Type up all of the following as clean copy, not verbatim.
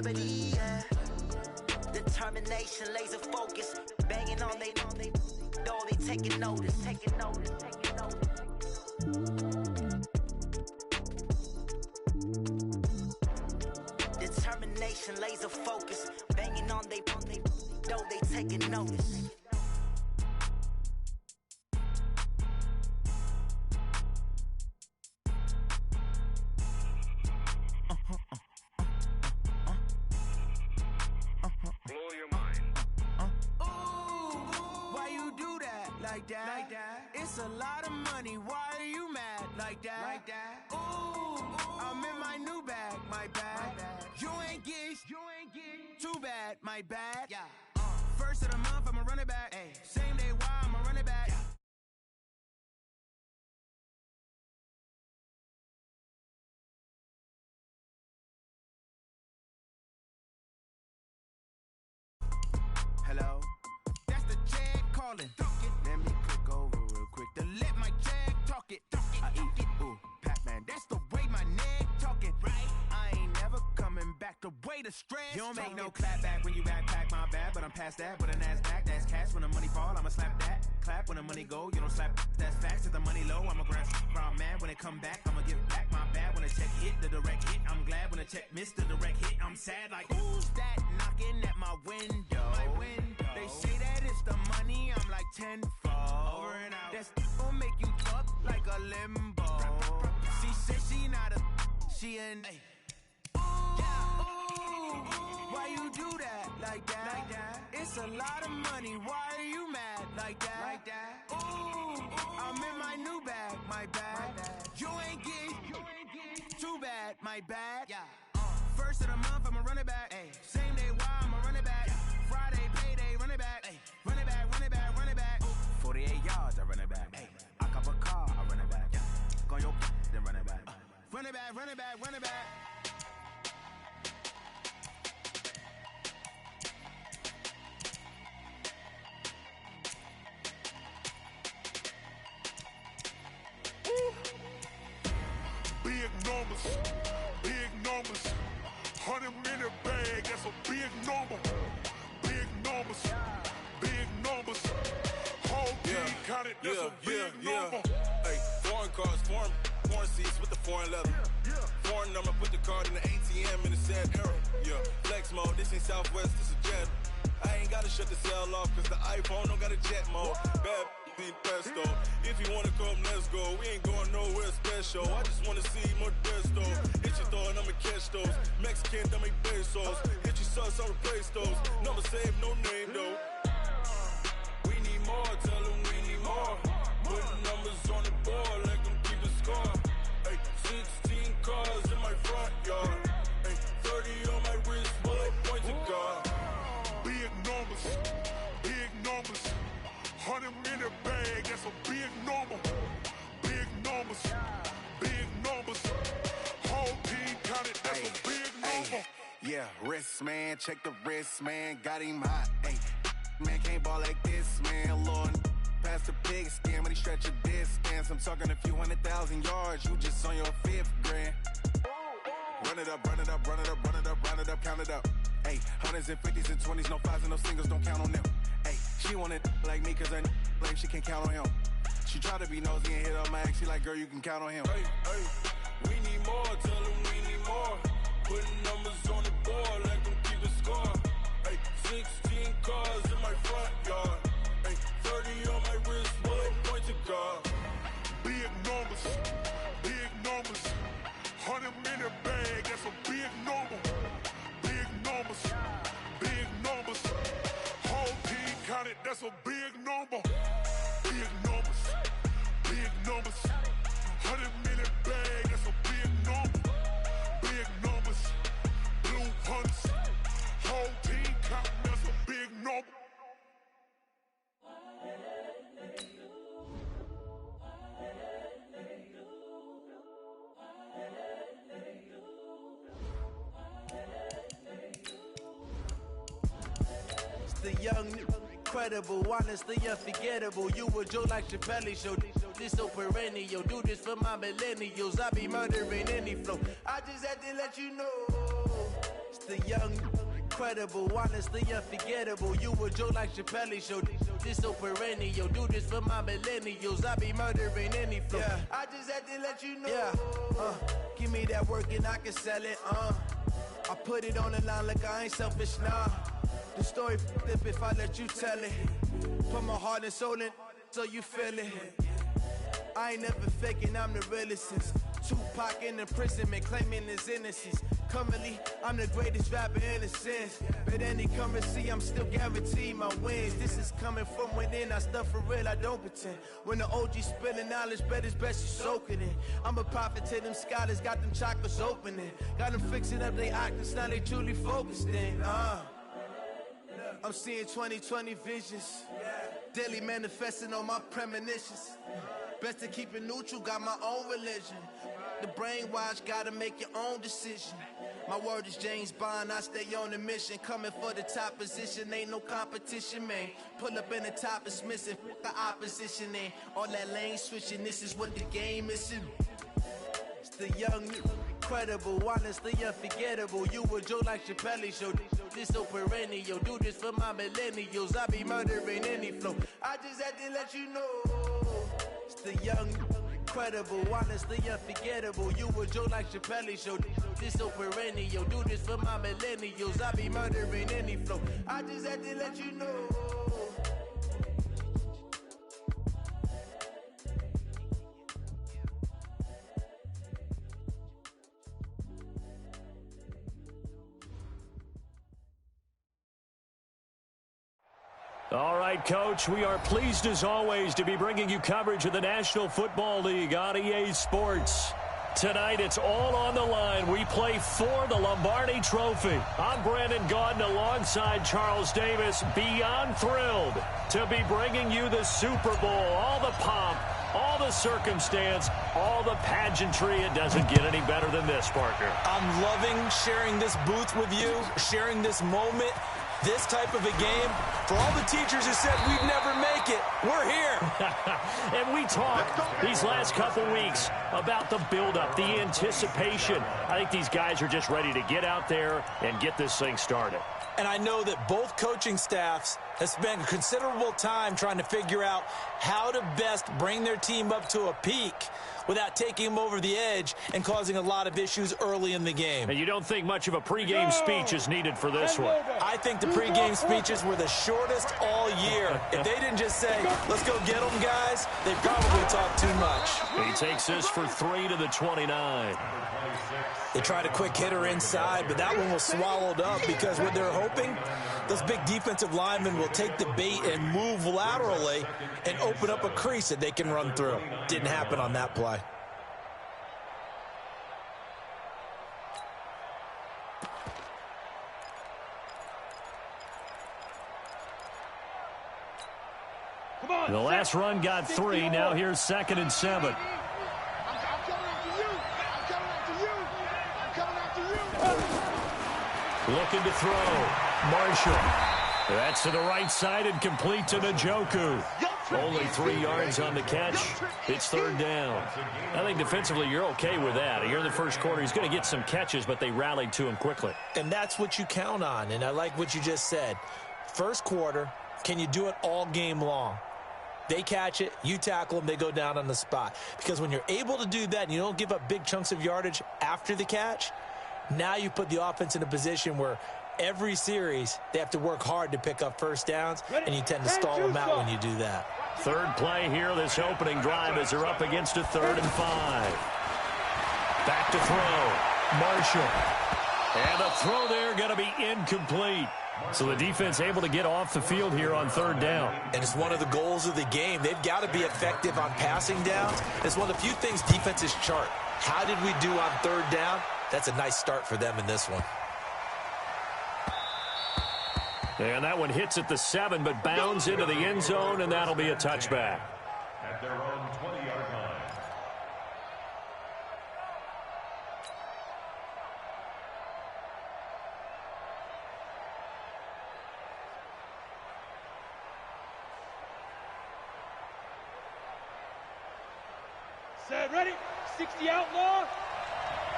clarity, yeah. Determination, laser focus, banging on they door, they taking notice. Determination, laser focus, banging on they door, they taking notice. It's a lot of money, why are you mad like that? Ooh, I'm in my new bag, my bad. You ain't get too bad, my bad. First of the month, I'ma run it back. Same day, why I'ma run it back. Hello, that's the Jag calling. Let me click over real quick to let my Jag talk it. I eat it, ooh, Pac-Man, that's the way my neck talking. Right, I ain't never coming back the way the stress. You don't make no clap back when you backpack, my bad, but I'm past that. But a NASDAQ, that's cash. When the money fall, I'ma slap that. Clap when the money go, you don't slap. That's facts. If the money low, I'ma grab round man. When it come back, I'ma give back, my bad. When the check hit, the direct hit, I'm glad. When the check missed the direct hit, I'm sad like who's that knocking at my window? They say that it's the money, I'm like tenfold. Over and out. That's gon' make you talk like a limbo. She said she not a, she an. Ooh, why you do that like that? It's a lot of money, why are you mad like that? Ooh, I'm in my new bag, my bad. You ain't get too bad, my bad. First of the month, I'ma run it back. Same day, why I'ma run it back. Friday, payday, run it back. Run it back, run it back, run it back. 48 yards, I run it back. I cop a car, I run it back. Go your then run it back. Run it back, run it back, run it back. Big numbers, 100 minute bag, that's a big number. Big numbers, whole team counted, that's a big number. Hey, foreign cars, foreign seats with the foreign leather. Foreign number, put the card in the ATM in the sad era. Flex mode, this ain't Southwest, this is Jet. I ain't gotta shut the cell off, cause the iPhone don't got a jet mode. Bad need pesto. If you wanna come, let's go. We ain't going nowhere special. I just wanna see more desto. Hit your thought, I'ma catch those. Mexican, don't make pesos. Hit your sauce, I'll replace those. Number save, no name though. We need more, tell them we need more. Putting numbers on the board, let them keep the score. Hey, 16 cars in my front yard. Hey, 30 on my wrist, bullet point to God. Big numbers, 100 minute bag, that's a big number. Big numbers, whole team counted, that's a big number. Yeah, wrist man, check the wrist man, got him hot. Ay, man can't ball like this, man. Lord, past the pig skin when he stretch a distance. I'm talking a few 100,000 yards, you just on your 5th grand. Run it up, count it up. Ay, hundreds and 50s and 20s, no 5s and no singles, don't count on them. Ay, she want it like me, cause her like she can't count on him. She try to be nosy and hit up my ex, she like, girl, you can count on him. Hey, we need more, tell them we need more. Putting numbers on the board, let them keep the score. Hey, 16 cars in my front yard. Hey, 30 on my wrist, bullet point to God. Big numbers, 100 minute bag, that's a big number. Big numbers, whole team counted, that's a big number. Big numbers, 100 minute bag, that's a big number. Big numbers, blue hunts, whole team counting, that's a big number. The young, incredible, honestly unforgettable. You a joke like Chappelle show. This so perennial. Do this for my millennials. I be murdering any flow. I just had to let you know. It's The young, incredible, honestly unforgettable. You a Joe like Chappelle show. This so perennial. Do this for my millennials. I be murdering any flow. Yeah. I just had to let you know. Yeah. Give me that work and I can sell it. I put it on the line like I ain't selfish, nah. The story flip if I let you tell it. Put my heart and soul in so you feel it. I ain't never faking, I'm the realest since Tupac in imprisonment, claiming his innocence. Currently, I'm the greatest rapper in a sense. But any currency, I'm still guaranteed my wins. This is coming from within, I stuff for real, I don't pretend. When the OG spilling knowledge, bet it's best you soak it in. I'm a prophet to them scholars, got them chakras opening. Got them fixing up they octaves, now they truly focused in. I'm seeing 2020 visions. Daily manifesting on my premonitions. Best to keep it neutral, got my own religion. The brainwash, gotta make your own decision. My word is James Bond, I stay on a mission. Coming for the top position, ain't no competition, man. Pull up in the top, it's missing, the opposition, ain't all that lane switching, this is what the game is. It's the young, incredible, honestly unforgettable. You a Joe like Chappelle show. This so perennial. Do this for my millennials. I be murdering any flow. I just had to let you know. It's the young, incredible, honestly unforgettable. You a Joe like Chappelle show. This so perennial. Do this for my millennials. I be murdering any flow. I just had to let you know. All right, Coach, we are pleased as always to be bringing you coverage of the National Football League on EA Sports. Tonight, it's all on the line. We play for the Lombardi Trophy. I'm Brandon Gaudin alongside Charles Davis. Beyond thrilled to be bringing you the Super Bowl. All the pomp, all the circumstance, all the pageantry. It doesn't get any better than this, partner. I'm loving sharing this booth with you, sharing this moment. This type of a game, for all the teachers who said we'd never make it, we're here. And we talked these last couple weeks about the buildup, the anticipation. I think these guys are just ready to get out there and get this thing started. And I know that both coaching staffs have spent considerable time trying to figure out how to best bring their team up to a peak without taking them over the edge and causing a lot of issues early in the game. And you don't think much of a pregame speech is needed for this one? I think the pregame speeches were the shortest all year. If they didn't just say, let's go get them, guys, they probably talked too much. He takes this for 3 to the 29. They tried a quick hitter inside, but that one was swallowed up because what they're hoping, those big defensive linemen will take the bait and move laterally and open up a crease that they can run through. Didn't happen on that play. The last run got 3. Now here's 2nd and 7. Looking to throw. Marshall. That's to the right side and complete to Njoku. Only 3 yards on the catch. It's 3rd down. I think defensively you're okay with that. You're in the first quarter. He's going to get some catches, but they rallied to him quickly. And that's what you count on, and I like what you just said. First quarter, can you do it all game long? They catch it, you tackle them, they go down on the spot. Because when you're able to do that and you don't give up big chunks of yardage after the catch, now you put the offense in a position where every series they have to work hard to pick up first downs, and you tend to stall them out when you do that. Third play here, this opening drive as they're up against a 3rd and 5. Back to throw. Marshall. And the throw there going to be incomplete. So the defense able to get off the field here on 3rd down. And it's one of the goals of the game. They've got to be effective on passing downs. It's one of the few things defenses chart. How did we do on 3rd down? That's a nice start for them in this one. And that one hits at the 7, but bounds into the end zone, and that'll be a touchback. At their own 20-yard line. Set, ready? 60 outlaw.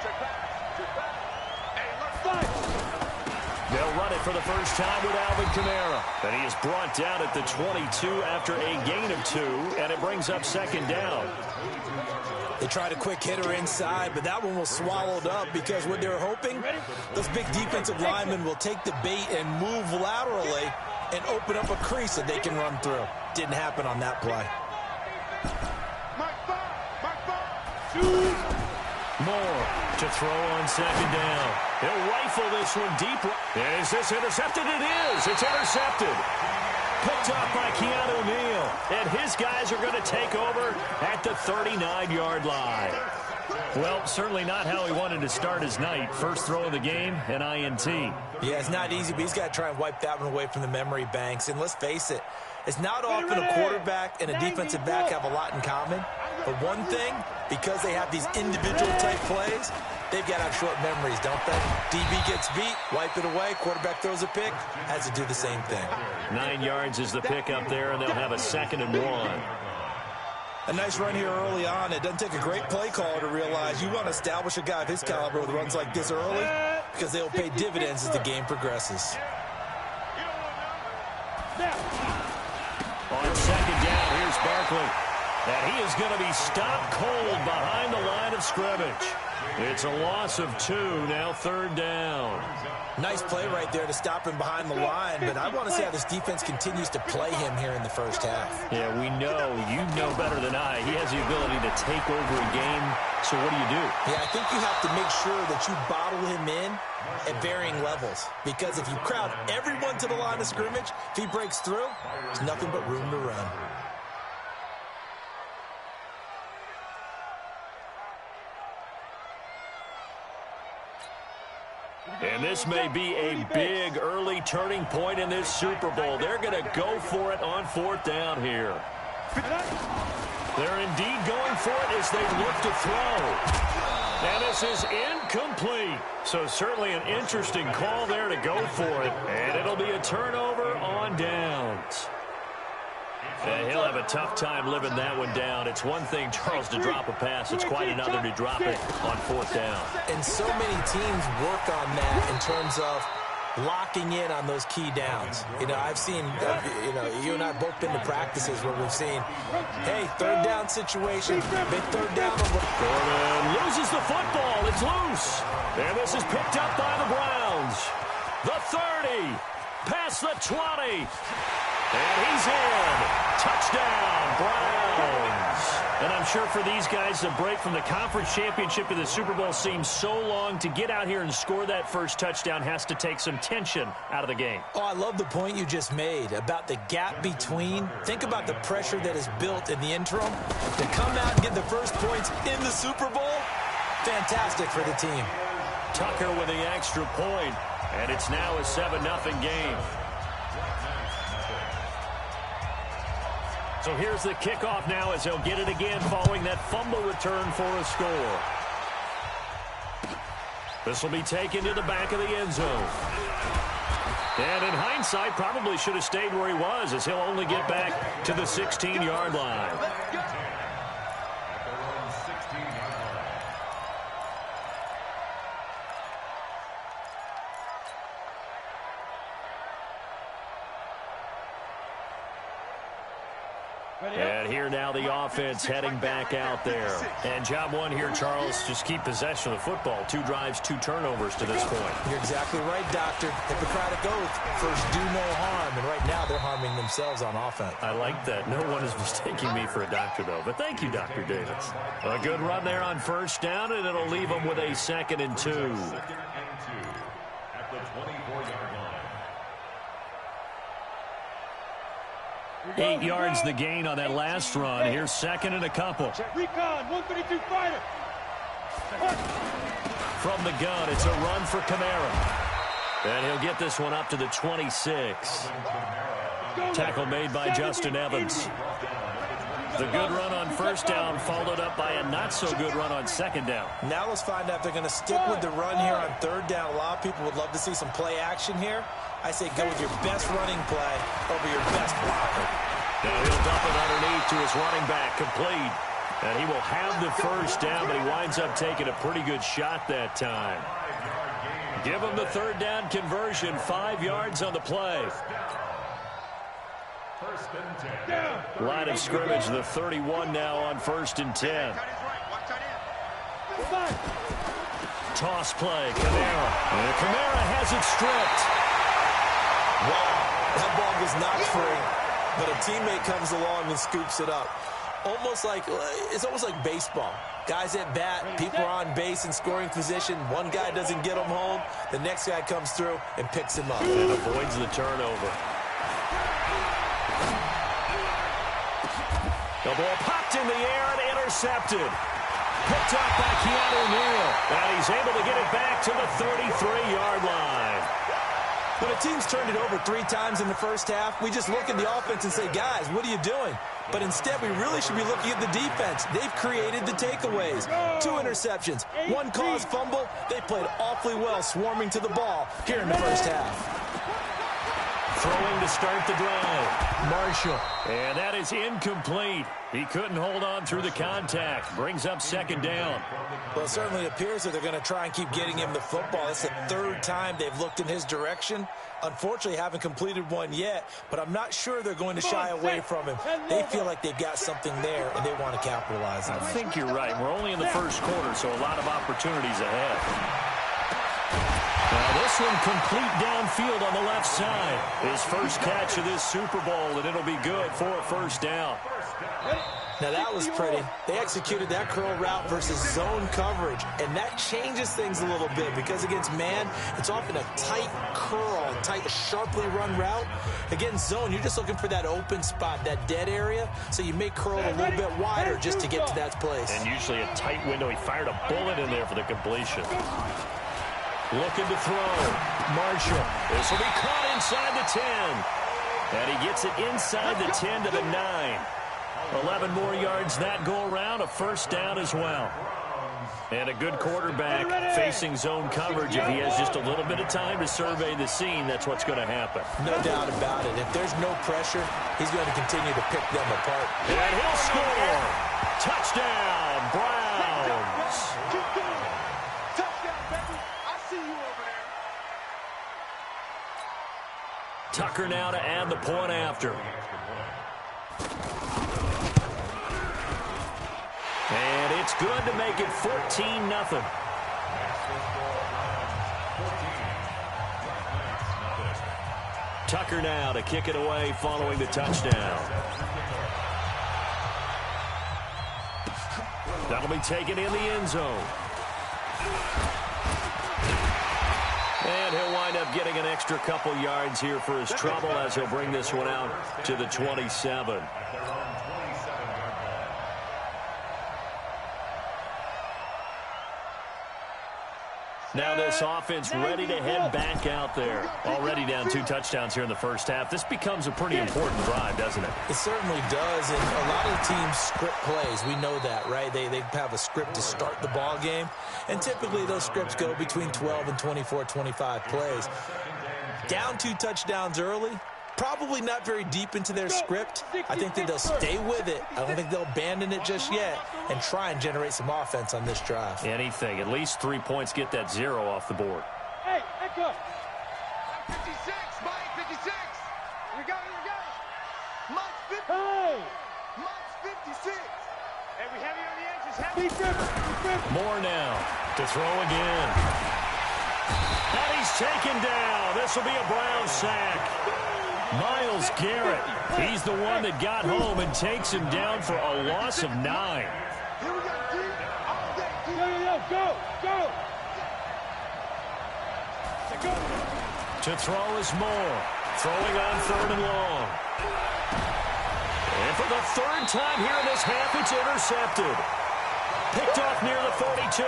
Check back. Hey, let's fight. They'll run it for the first time with Alvin Kamara. And he is brought down at the 22 after a gain of 2, and it brings up second down. They tried a quick hitter inside, but that one was swallowed up because what they were hoping, those big defensive linemen will take the bait and move laterally and open up a crease that they can run through. Didn't happen on that play. Moore to throw on second down. He'll rifle this one deep. And is this intercepted? It is. It's intercepted. Picked up by Keanu Neal. And his guys are going to take over at the 39-yard line. Well, certainly not how he wanted to start his night. First throw of the game, an INT. Yeah, it's not easy, but he's got to try and wipe that one away from the memory banks. And let's face it, it's not often a quarterback and a defensive back have a lot in common. But one thing, because they have these individual type plays, they've got to have short memories, don't they? DB gets beat, wipe it away, quarterback throws a pick, has to do the same thing. 9 yards is the pick up there, and they'll have a 2nd and 1. A nice run here early on. It doesn't take a great play caller to realize you want to establish a guy of his caliber with runs like this early because they will pay dividends as the game progresses. On second down, here's Barkley. And he is going to be stopped cold behind the line of scrimmage. It's a loss of 2, now 3rd down. Nice play right there to stop him behind the line, but I want to see how this defense continues to play him here in the first half. Yeah, we know. You know better than I. He has the ability to take over a game, so what do you do? Yeah, I think you have to make sure that you bottle him in at varying levels, because if you crowd everyone to the line of scrimmage, if he breaks through, there's nothing but room to run. And this may be a big early turning point in this Super Bowl. They're going to go for it on 4th down here. They're indeed going for it as they look to throw. And this is incomplete. So certainly an interesting call there to go for it. And it'll be a turnover on downs. And he'll have a tough time living that one down. It's one thing, Charles, to drop a pass. It's quite another to drop it on 4th down. And so many teams work on that in terms of locking in on those key downs. You know, I've seen, you and I have both been to practices where we've seen, hey, 3rd down situation, big 3rd down. Gordon loses the football. It's loose. And this is picked up by the Browns. The 30, past the 20. And he's in. Touchdown, Browns. And I'm sure for these guys, the break from the conference championship to the Super Bowl seems so long. To get out here and score that first touchdown has to take some tension out of the game. Oh, I love the point you just made about the gap between. Think about the pressure that is built in the interim. To come out and get the first points in the Super Bowl, fantastic for the team. Tucker with the extra point, and it's now a 7-0 game. So here's the kickoff now as they'll get it again following that fumble return for a score. This will be taken to the back of the end zone. And in hindsight, probably should have stayed where he was, as he'll only get back to the 16-yard line. And here now the offense heading back out there. And job one here, Charles, just keep possession of the football. 2 drives, 2 turnovers to this point. You're exactly right, Doctor. Hippocratic oath, first do no harm. And right now they're harming themselves on offense. I like that. No one is mistaking me for a doctor, though. But thank you, Dr. Davis. A good run there on 1st down, and it'll leave them with a 2nd and 2. At the 24-yard line. 8 yards the gain on that last run. Here's 2nd and a couple. Recon, 132 fighter. From the gun, it's a run for Kamara. And he'll get this one up to the 26. Tackle made by Justin Evans. The good run on 1st down followed up by a not-so-good run on 2nd down. Now let's find out if they're going to stick with the run here on 3rd down. A lot of people would love to see some play action here. I say go with your best running play over your best blocker. Now he'll dump it underneath to his running back, complete. And he will have the 1st down, but he winds up taking a pretty good shot that time. Give them the third down conversion, 5 yards on the play. Line of scrimmage, the 31 now on 1st and 10. Toss play, Kamara. And Kamara has it stripped. Wow, that ball was not free, but a teammate comes along and scoops it up. It's almost like baseball. Guys at bat, people are on base in scoring position. One guy doesn't get him home. The next guy comes through and picks him up. And avoids the turnover. The ball popped in the air and intercepted. Picked up by Keanu Neal. And he's able to get it back to the 33-yard line. When a team's turned it over 3 times in the first half, we just look at the offense and say, guys, what are you doing? But instead, we really should be looking at the defense. They've created the takeaways. 2 interceptions, 1 caused fumble. They played awfully well swarming to the ball here in the first half. Throwing to start the drive. Marshall. And that is incomplete. He couldn't hold on through the contact. Brings up 2nd down. Well, it certainly appears that they're going to try and keep getting him the football. It's the 3rd time they've looked in his direction. Unfortunately, haven't completed one yet, but I'm not sure they're going to shy away from him. They feel like they've got something there, and they want to capitalize on it. I think you're right. We're only in the first quarter, so a lot of opportunities ahead. Now this one complete downfield on the left side. His first catch of this Super Bowl, and it'll be good for a 1st down. Now that was pretty. They executed that curl route versus zone coverage, and that changes things a little bit because against man, it's often a tight curl, tight, sharply run route. Against zone, you're just looking for that open spot, that dead area, so you may curl it a little bit wider just to get to that place. And usually a tight window. He fired a bullet in there for the completion. Looking to throw. Marshall. This will be caught inside the 10. And he gets it inside the 10 to the 9. 11 more yards that go around. A 1st down as well. And a good quarterback facing zone coverage. If he has just a little bit of time to survey the scene, that's what's going to happen. No doubt about it. If there's no pressure, he's going to continue to pick them apart. And he'll score. Touchdown, Browns. Tucker now to add the point after. And it's good to make it 14-0. Tucker now to kick it away following the touchdown. That'll be taken in the end zone. And he'll wind up getting an extra couple yards here for his trouble as he'll bring this one out to the 27. Now this offense ready to head back out there. Already down 2 touchdowns here in the first half. This becomes a pretty important drive, doesn't it? It certainly does, and a lot of teams script plays. We know that, right? They have a script to start the ball game, and typically those scripts go between 12 and 24, 25 plays. Down 2 touchdowns early, probably not very deep into their script. I think that they'll stay with it. I don't think they'll abandon it just yet and try and generate some offense on this drive. Anything. At least 3 points, get that 0 off the board. Hey, echo. 56, Mike, 56. You got it. Mike's 50. Hey. Mike's 56. Hey, we heavy on the edges. Heavy. More now to throw again. And he's taken down. This will be a Brown sack. Myles Garrett, he's the one that got home and takes him down for a loss of 9. Here we go, D. All day, D. Go. To throw is Moore. Throwing on 3rd and long. And for the 3rd time here in this half, it's intercepted. Picked off near the 42.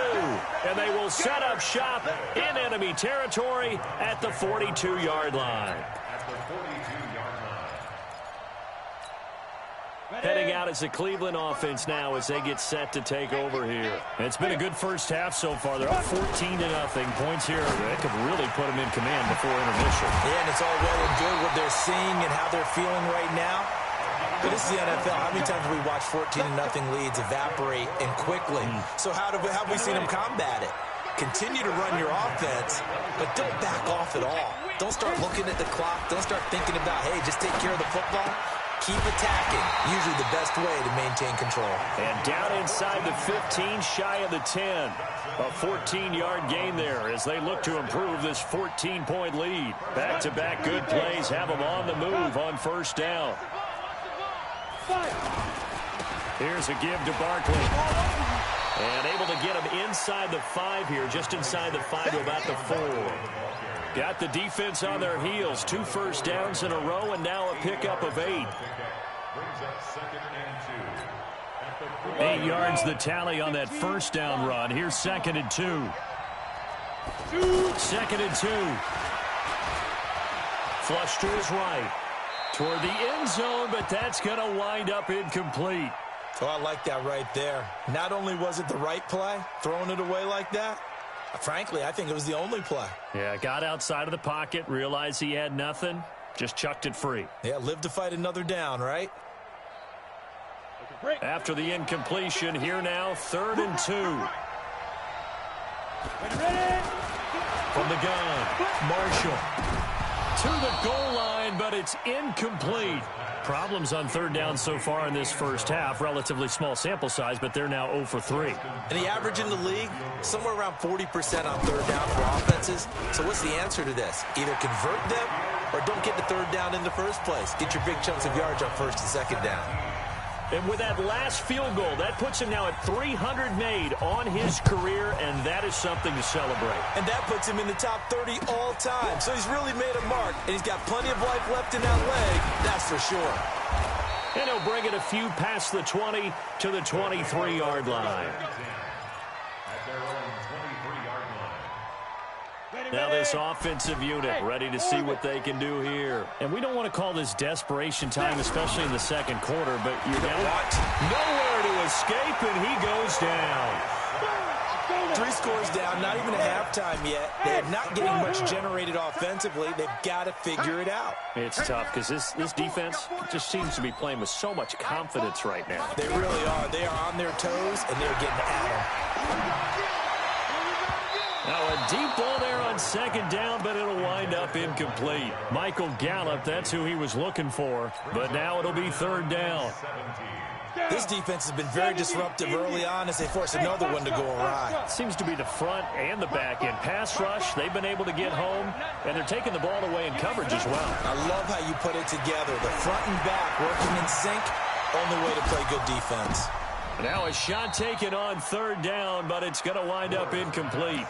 And they will set up shop in enemy territory at the 42-yard line. Heading out as the Cleveland offense now as they get set to take over here. It's been a good first half so far. They're up 14-0. Points here that could really put them in command before intermission. Yeah, and it's all well and good what they're seeing and how they're feeling right now. But this is the NFL. How many times have we watched 14-0 leads evaporate and quickly? So how have we seen them combat it? Continue to run your offense, but don't back off at all. Don't start looking at the clock. Don't start thinking about, hey, just take care of the football. Keep attacking. Usually the best way to maintain control. And down inside the 15, shy of the 10. A 14-yard gain there as they look to improve this 14-point lead. Back-to-back good plays have them on the move on first down. Here's a give to Barkley. And able to get him inside the 5 here, just inside the 5 to about the 4. Got the defense on their heels. 2 first downs in a row, and now a pickup of 8. 8 yards the tally on that first down run. Here's 2nd and 2. 2nd and 2. Flush to his right. Toward the end zone, but that's going to wind up incomplete. Oh, I like that right there. Not only was it the right play, throwing it away like that, frankly, I think it was the only play. Yeah, got outside of the pocket, realized he had nothing, just chucked it free. Yeah, live to fight another down, right? After the incompletion, here now, 3rd and 2. From the gun, Marshall. To the goal line, but it's incomplete. Problems on 3rd down so far in this first half. Relatively small sample size, but they're now 0 for 3. And the average in the league, somewhere around 40% on 3rd down for offenses. So what's the answer to this? Either convert them or don't get the 3rd down in the first place. Get your big chunks of yards on 1st and 2nd down. And with that last field goal, that puts him now at 300 made on his career, and that is something to celebrate. And that puts him in the top 30 all time. So he's really made a mark, and he's got plenty of life left in that leg, that's for sure. And he'll bring it a few past the 20 to the 23-yard line. Now this offensive unit ready to see what they can do here. And we don't want to call this desperation time, especially in the second quarter, but you got nowhere to escape, and he goes down. 3 scores down, not even a halftime yet. They're not getting much generated offensively. They've got to figure it out. It's tough because this defense just seems to be playing with so much confidence right now. They really are. They are on their toes, and they're getting at them. Now a deep ball there on 2nd down, but it'll wind up incomplete. Michael Gallup, that's who he was looking for, but now it'll be 3rd down. This defense has been very disruptive early on as they force another one to go awry. Seems to be the front and the back end. Pass rush, they've been able to get home, and they're taking the ball away in coverage as well. I love how you put it together. The front and back working in sync, only way to play good defense. Now a shot taken on 3rd down, but it's going to wind up incomplete.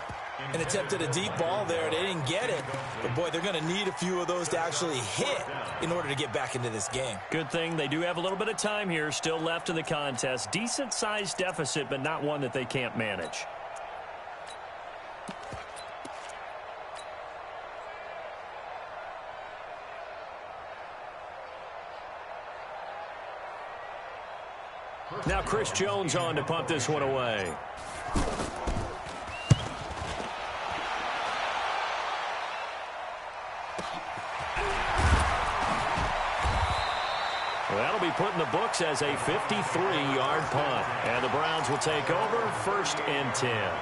An attempt at a deep ball there. They didn't get it. But, boy, they're going to need a few of those to actually hit in order to get back into this game. Good thing they do have a little bit of time here still left in the contest. Decent-sized deficit, but not one that they can't manage. Now Chris Jones on to punt this one away. That'll be put in the books as a 53-yard punt. And the Browns will take over 1st and 10.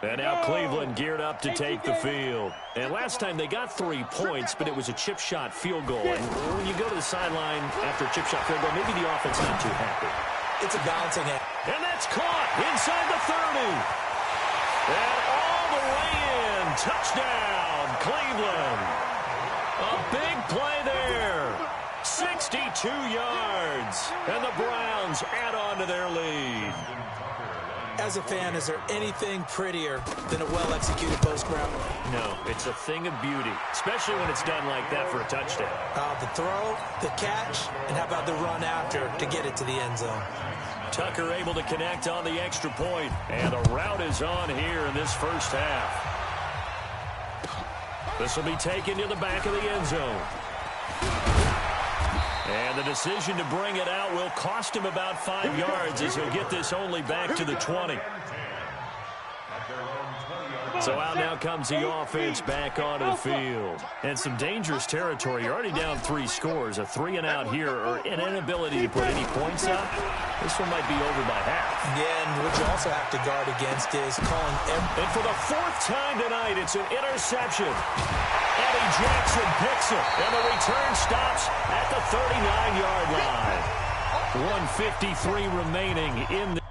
And now Cleveland geared up to take the field. And last time they got 3 points, but it was a chip shot field goal. And when you go to the sideline after a chip shot field goal, maybe the offense not too happy. It's a balancing act. And that's caught inside the 30. And all the way in. Touchdown, Cleveland. A big play there. 62 yards. And the Browns add on to their lead. As a fan, is there anything prettier than a well-executed post route? No, it's a thing of beauty, especially when it's done like that for a touchdown. The throw, the catch, and how about the run after to get it to the end zone? Tucker able to connect on the extra point, and a route is on here in this first half. This will be taken to the back of the end zone. And the decision to bring it out will cost him about 5 yards as he'll get this only back to the 20. So out now comes the offense back onto the field. And some dangerous territory. You're already down 3 scores. A 3-and-out here or an inability to put any points up. This one might be over by half. Yeah, and what you also have to guard against is calling And for the 4th time tonight, it's an interception. Eddie Jackson picks it. And the return stops at the 39-yard line. 1:53 remaining in the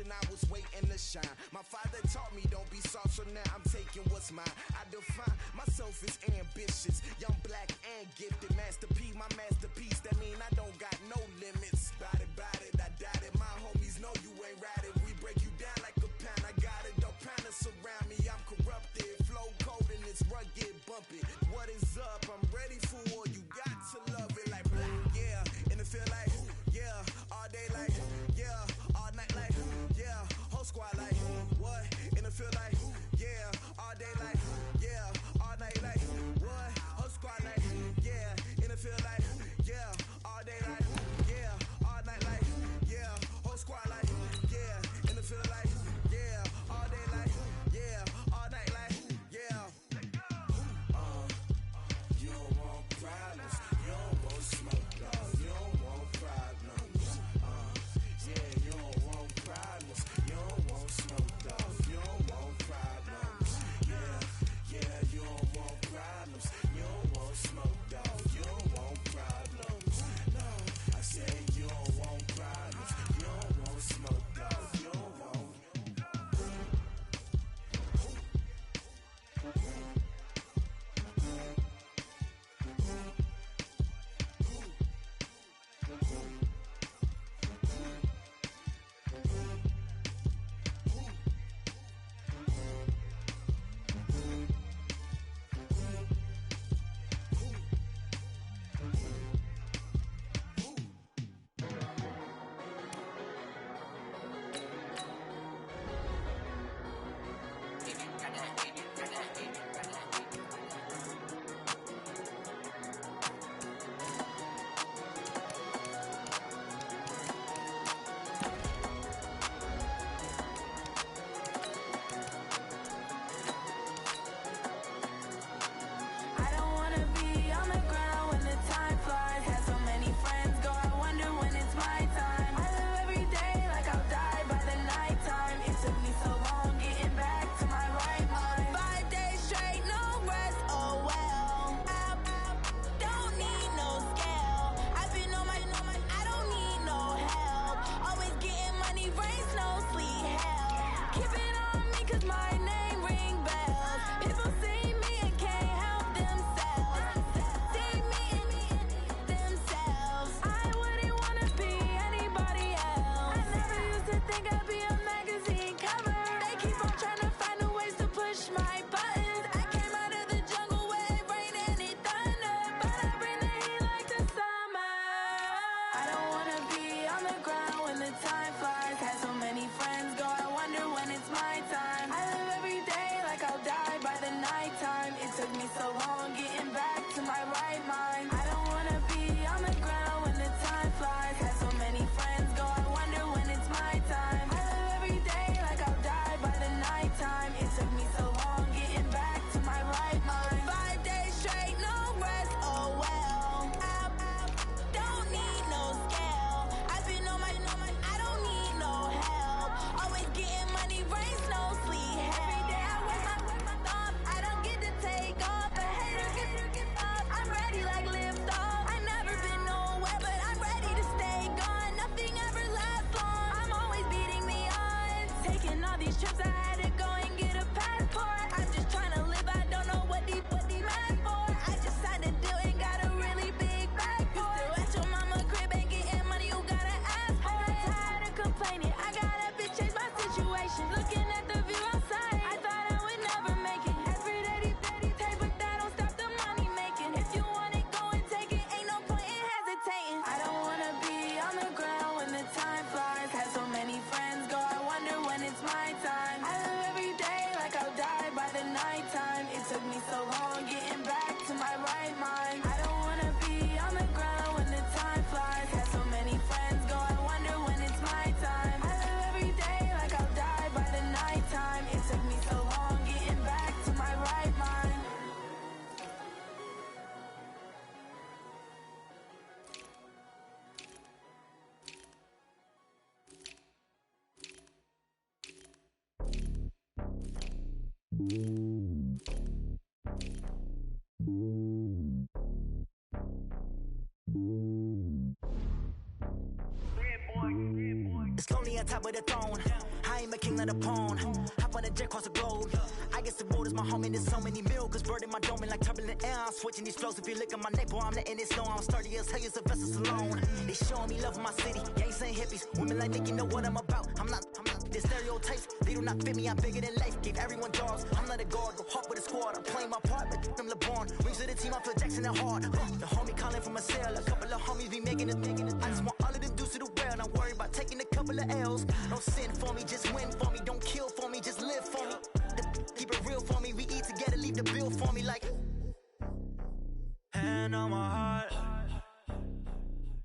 I was waiting to shine. My father taught me don't be soft, so now I'm taking what's mine. I define myself as ambitious, young, black, and gifted. Master P, my masterpiece. That mean I don't got no limits. Bout it, I doubt it. My homies know you ain't ratted. We break you down like a pound. I got it, don't pound us around me. I'm corrupted, flow cold and it's rugged, bumpy. What is up? I'm ready for war. You got to love it like black, yeah. And it feel like, yeah, all day like, yeah, all night like, yeah, whole squad like, what? And it feel like, yeah, all day like, yeah, all night like, what? Whole squad like, yeah, and it feel like, yeah, all day like, yeah, these trips, I had to go and get a passport. I'm just trying to live, I don't know what these mad for. I just signed a deal and got a really big bag for it. Still at your mama crib and getting money, you gotta ask for it. I'm tired of complaining, I gotta change my situation. Looking at the view outside, I thought I would never make it. Every day they take, but that don't stop the money making. If you want it, go and take it, ain't no point in hesitating. I don't wanna be on the ground when the time flies. Had so many friends go, I wonder when it's my time. I live every day like I'll die by the nighttime. It took me so long getting back to my right mind. I don't wanna be on the ground when the time flies. Had so many friends go, I wonder when it's my time. I live every day like I'll die by the nighttime. It took me so long getting back to my right mind. It's lonely on top of the throne. I ain't a king of the pawn. Hop on a jet across the globe. I guess the road is my home and there's so many milkers burning my dome like turbulent air. I'm switching these flows. If you look at my neck, boy, I'm letting it slow. I'm sturdy as hell, it's a vessel alone. They showing me love in my city. Gangs and hippies. Women like Nick, you know what I'm about. I'm not the stereotypes. They do not fit me. I'm bigger than life. Gave everyone jobs. I'm not a guard. Go hard with a squad. I'm playing my part, but I'm LeBron. Rings to the team. I feel Jackson and hard. The homie calling from a cell. A couple of homies be making it. I just want all of them dudes to the well. Not worry about taking a couple of L's. Don't sin for me, just win for me. Don't kill for me, just live for me. Keep it real for me. We eat together, leave the bill for me like. Hand on my heart,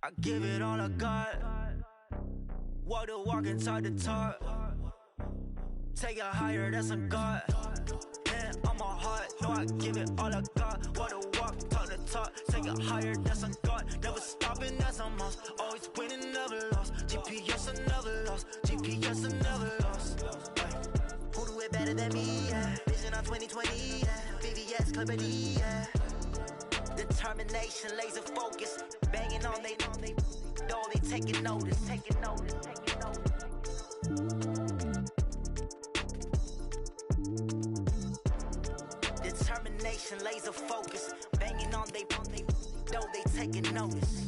I give it all I got. Walk the walk and talk the talk. Take it higher, that's a God. Hand on my heart, no, I give it all I got. Walk the walk, talk the talk. Take it higher, that's a God. Never stopping, that's a must. Always winning, never lost. GPS, I never lost. GPS, I never lost. Who do it better than me? Yeah. Vision on 2020. Yeah. VVS, Clarity. Yeah. Determination, laser focus. Banging on they door, they taking notice. Taking notice. Taking notice. Determination, laser focus. Banging on they door, they taking notice.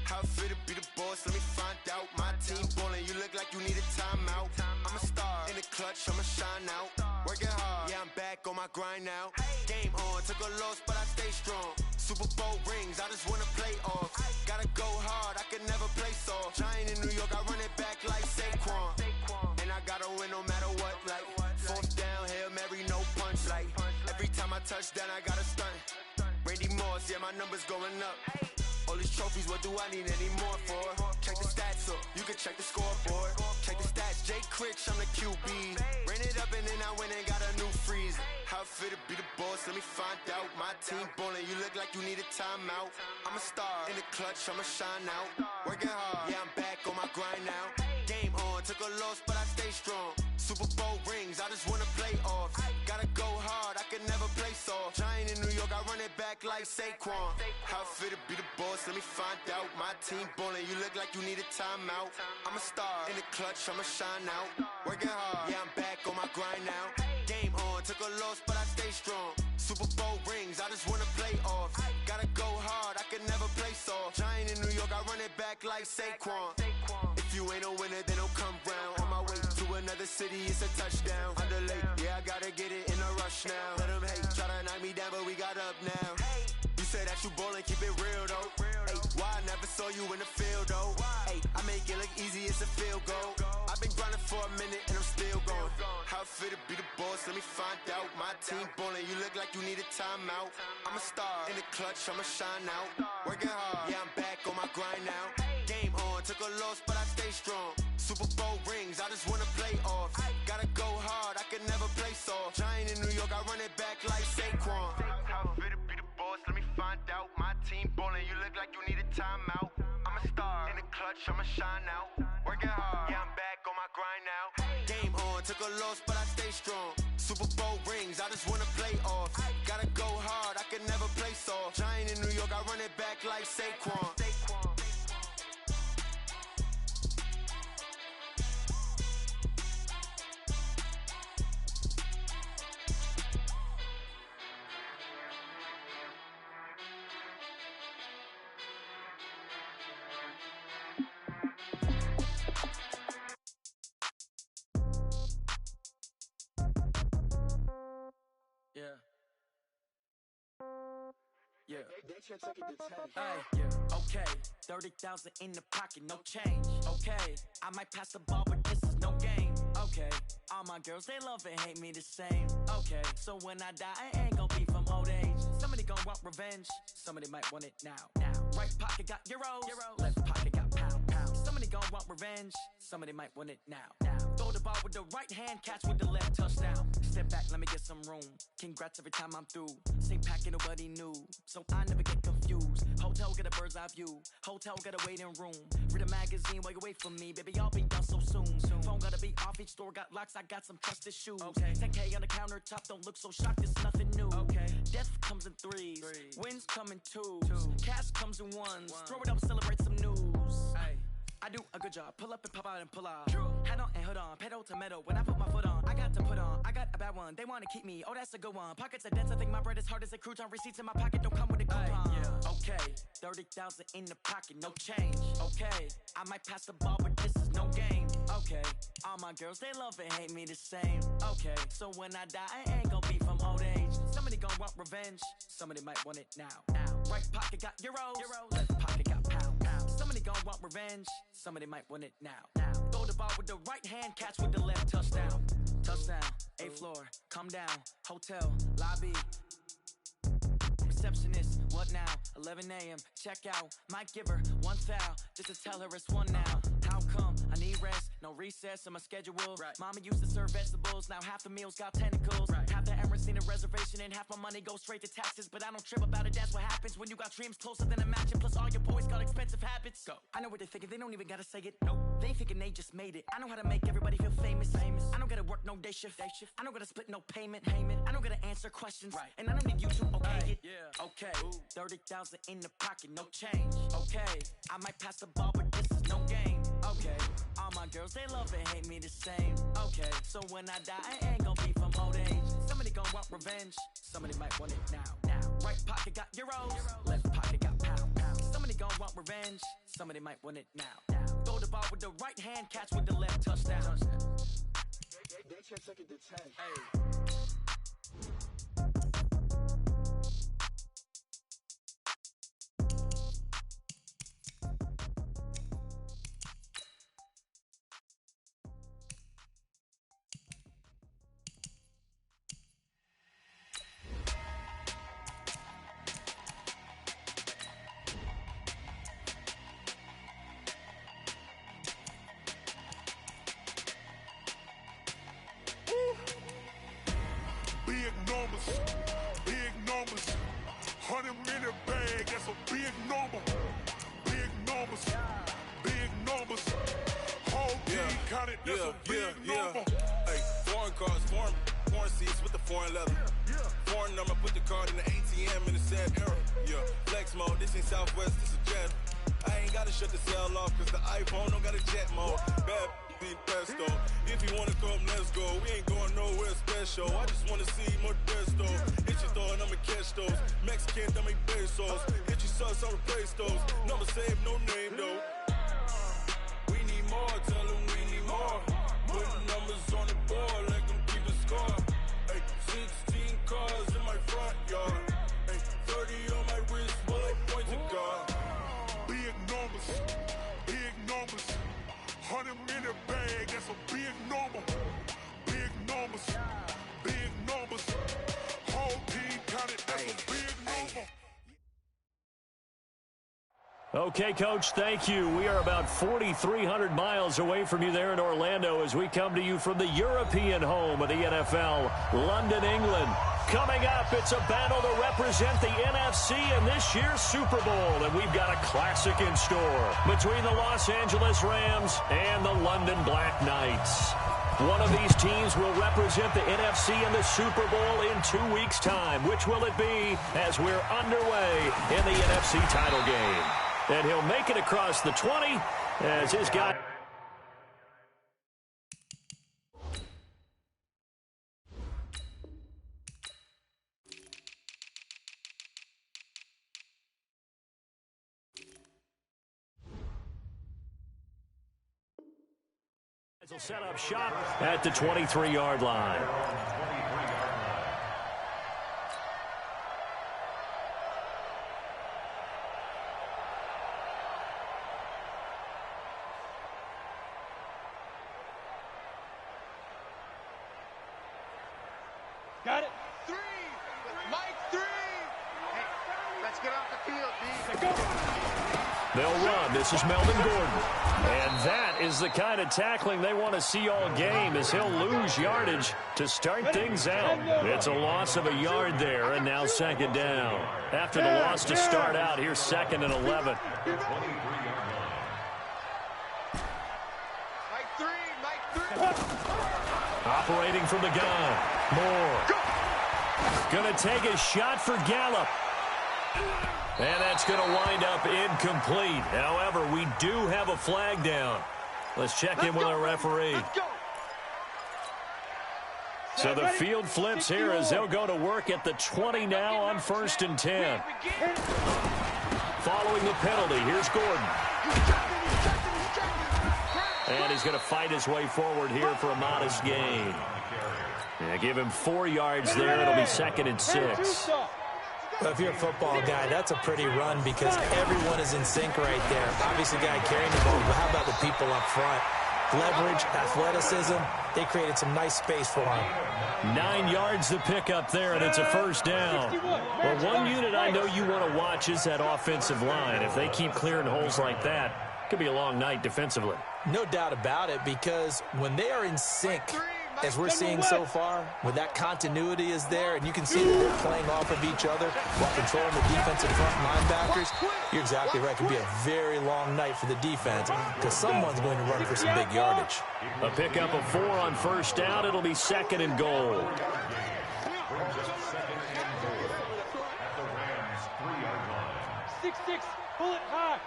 How I feel to be the boss, let me find out. My team ballin', you look like you need a timeout. I'm a star, in the clutch, I'ma shine out. Working hard, yeah, I'm back on my grind now. Game on, took a loss, but I stay strong. Super Bowl rings, I just wanna play off. Gotta go hard, I can never play soft. Giant in New York, I run it back like Saquon. And I gotta win no matter what, like. Fourth down, Hail Mary, no punch, like. Every time I touch down, I gotta stunt. Randy Moss, yeah, my number's going up. All these trophies, what do I need any more for? Check the stats up, you can check the scoreboard. Check the stats, Jay Critch, I'm the QB. Ran it up and then I went and got a new freeze. How I feel to be the boss, let me find out. My team ballin', you look like you need a timeout. I'm a star, in the clutch, I'ma shine out. Working hard, yeah, I'm back on my grind now. Game on, took a loss, but I stay strong. Super Bowl rings, I just wanna play off. Gotta go hard, I can never play soft. Giant in New York, I run it back like Saquon. How I feel to be the boss, let me find out. My team ballin', you look like you need a timeout. I'm a star, in the clutch, I'ma shine out. Working hard, yeah, I'm back on my grind now. Game on, took a loss, but I stay strong. Super Bowl rings, I just wanna play off. Gotta go hard, I can never play soft. Giant in New York, I run it back like Saquon. If you ain't a winner, then don't come round. On my way to another city, it's a touchdown. Underlay, yeah, I gotta get it in a rush now. Let them hate, try to knock me down, but we got up now. You say that you ballin', keep it real though. Hey, why I never saw you in the field though? Hey, I make it look easy, it's a field goal. I've been grinding for a minute and I'm still going. How I feel to be the boss, let me find out. My team ballin', you look like you need a timeout. I'm a star, in the clutch, I'ma shine out. Working hard, yeah, I'm back on my grind now. Game on, took a loss, but I stay strong. Super Bowl rings, I just wanna play off. Gotta go hard, I can never play soft. Giant in New York, I run it back like Saquon. How I feel to be the boss, let me find out. My team ballin', you look like you need a timeout. I'm a star, in the clutch, I'ma shine out. Working hard, yeah, I'm back on my grind now. Game on, took a loss, but I stay strong. Super Bowl rings, I just wanna play off. Gotta go hard, I can never play soft. Giant in New York, I run it back like Saquon. Yeah. Hey, yeah. Okay, 30,000 in the pocket, no change. Okay, I might pass the ball, but this is no game. Okay, all my girls, they love and hate me the same. Okay, so when I die, I ain't gon' be from old age. Somebody gon' want revenge, somebody might want it now. Right pocket got euros, left pocket got pound. Somebody gon' want revenge, somebody might want it now. Throw the ball with the right hand, catch with the left, touchdown. Step back, let me get some room. Congrats every time I'm through. Same packet, nobody knew, so I never get confused. Hotel get a bird's eye view, hotel got a waiting room. Read a magazine while you wait for me, baby, I'll be done so soon. Phone gotta be off, each store got locks, I got some trusted shoes. 10K on the countertop, don't look so shocked, it's nothing new. Death comes in threes, wins come in twos, cash comes in ones. Throw it up, celebrate some news. I do a good job, pull up and pop out and pull out. Head on and hood on, pedal to metal. When I put my foot on, I got to put on. I got a bad one, they wanna keep me, oh that's a good one. Pockets are dense, I think my bread is hard as a crouton. Receipts in my pocket don't come with a coupon. Okay, 30,000 in the pocket, no change. Okay, I might pass the ball, but this is no game. Okay, all my girls, they love and hate me the same. Okay, so when I die, I ain't gon' be from old age. Somebody gon' want revenge, somebody might want it now. Right pocket got euros, left pocket got pound. Somebody gon' want revenge, somebody might want it now. Throw the ball with the right hand, catch with the left, touchdown. Touchdown, 8th floor, come down, hotel, lobby. Receptionist, what now? 11 a.m., check out. Might give her one foul, just to tell her it's one now. How come? I need rest, no recess in my schedule. Mama used to serve vegetables, now half the meals got tentacles. Half the errands need a reservation and half my money goes straight to taxes. But I don't trip about it, that's what happens when you got dreams closer than a mansion. Plus all your boys got expensive habits. Go. I know what they're thinking, they don't even gotta say it. No, they thinking they just made it. I know how to make everybody feel famous. I don't gotta work no day shift. I don't gotta split no payment. I don't gotta answer questions. And I don't need you to okay it. Okay, 30,000 in the pocket, no change. Okay, I might pass the ball, but this is no game. Okay, all my girls, they love and hate me the same. Okay, so when I die, I ain't gon' be from old age. Somebody gon' want revenge, somebody might want it now. Right pocket got euros, left pocket got pound. Somebody gon' want revenge, somebody might want it now. Throw the ball with the right hand, catch with the left, touchdown. They can't take it to 10. Hey. Big numbers, 100-minute bag, that's a big number. Big numbers, whole team counted, that's a big number. Hey, foreign cars, foreign seats with the foreign leather. Foreign number, put the card in the ATM in the sad era. Flex mode, this ain't Southwest, this is Jet. I ain't gotta shut the cell off, cause the iPhone don't got a jet mode. Bad pesto. If you wanna come, let's go. We ain't going nowhere special. I just wanna see Modesto. Hit your thought, I'ma catch those. Mexican, I make pesos. Hit your sus, I'll replace those. Number saved, no name though. We need more, tell them we need more. Putting numbers on the board, like them keep the score. Hey, 16 cars in my front yard. Hey, 30 on my wrist, while I point to God. Big numbers, 100-minute bag, that's a big number. Big numbers, whole team counted, that's a big number. Okay, Coach, thank you. We are about 4,300 miles away from you there in Orlando as we come to you from the European home of the NFL, London, England. Coming up, it's a battle to represent the NFC in this year's Super Bowl, and we've got a classic in store between the Los Angeles Rams and the London Black Knights. One of these teams will represent the NFC in the Super Bowl in 2 weeks' time. Which will it be as we're underway in the NFC title game? And he'll make it across the 20 as his guy. He'll set up shop at the 23-yard line. Got it. 3. Mike 3. Hey, let's get off the field, D. They'll run. This is Melvin Gordon. And that is the kind of tackling they want to see all game, as he'll lose yardage to start things out. It's a loss of a yard there, and now second down. After the loss to start out, here's 2nd and 11. Mike 3. Operating from the gun. Moore. Going to take a shot for Gallup. And that's going to wind up incomplete. However, we do have a flag down. Let's check in with our referee. So the field flips here as they'll go to work at the 20 now on 1st and 10. Following the penalty, here's Gordon. And he's going to fight his way forward here for a modest gain. Yeah, give him 4 yards there. It'll be 2nd and 6. Well, if you're a football guy, that's a pretty run because everyone is in sync right there. Obviously, guy carrying the ball, but how about the people up front? Leverage, athleticism, they created some nice space for him. 9 yards to pick up there, and it's a first down. Well, one unit I know you want to watch is that offensive line. If they keep clearing holes like that, it could be a long night defensively. No doubt about it, because when they are in sync, as we're seeing so far, when that continuity is there and you can see that they're playing off of each other while controlling the defensive front linebackers, you're exactly right. It could be a very long night for the defense because someone's going to run for some big yardage. A pickup of 4 on first down. It'll be 2nd and goal. Pull it high.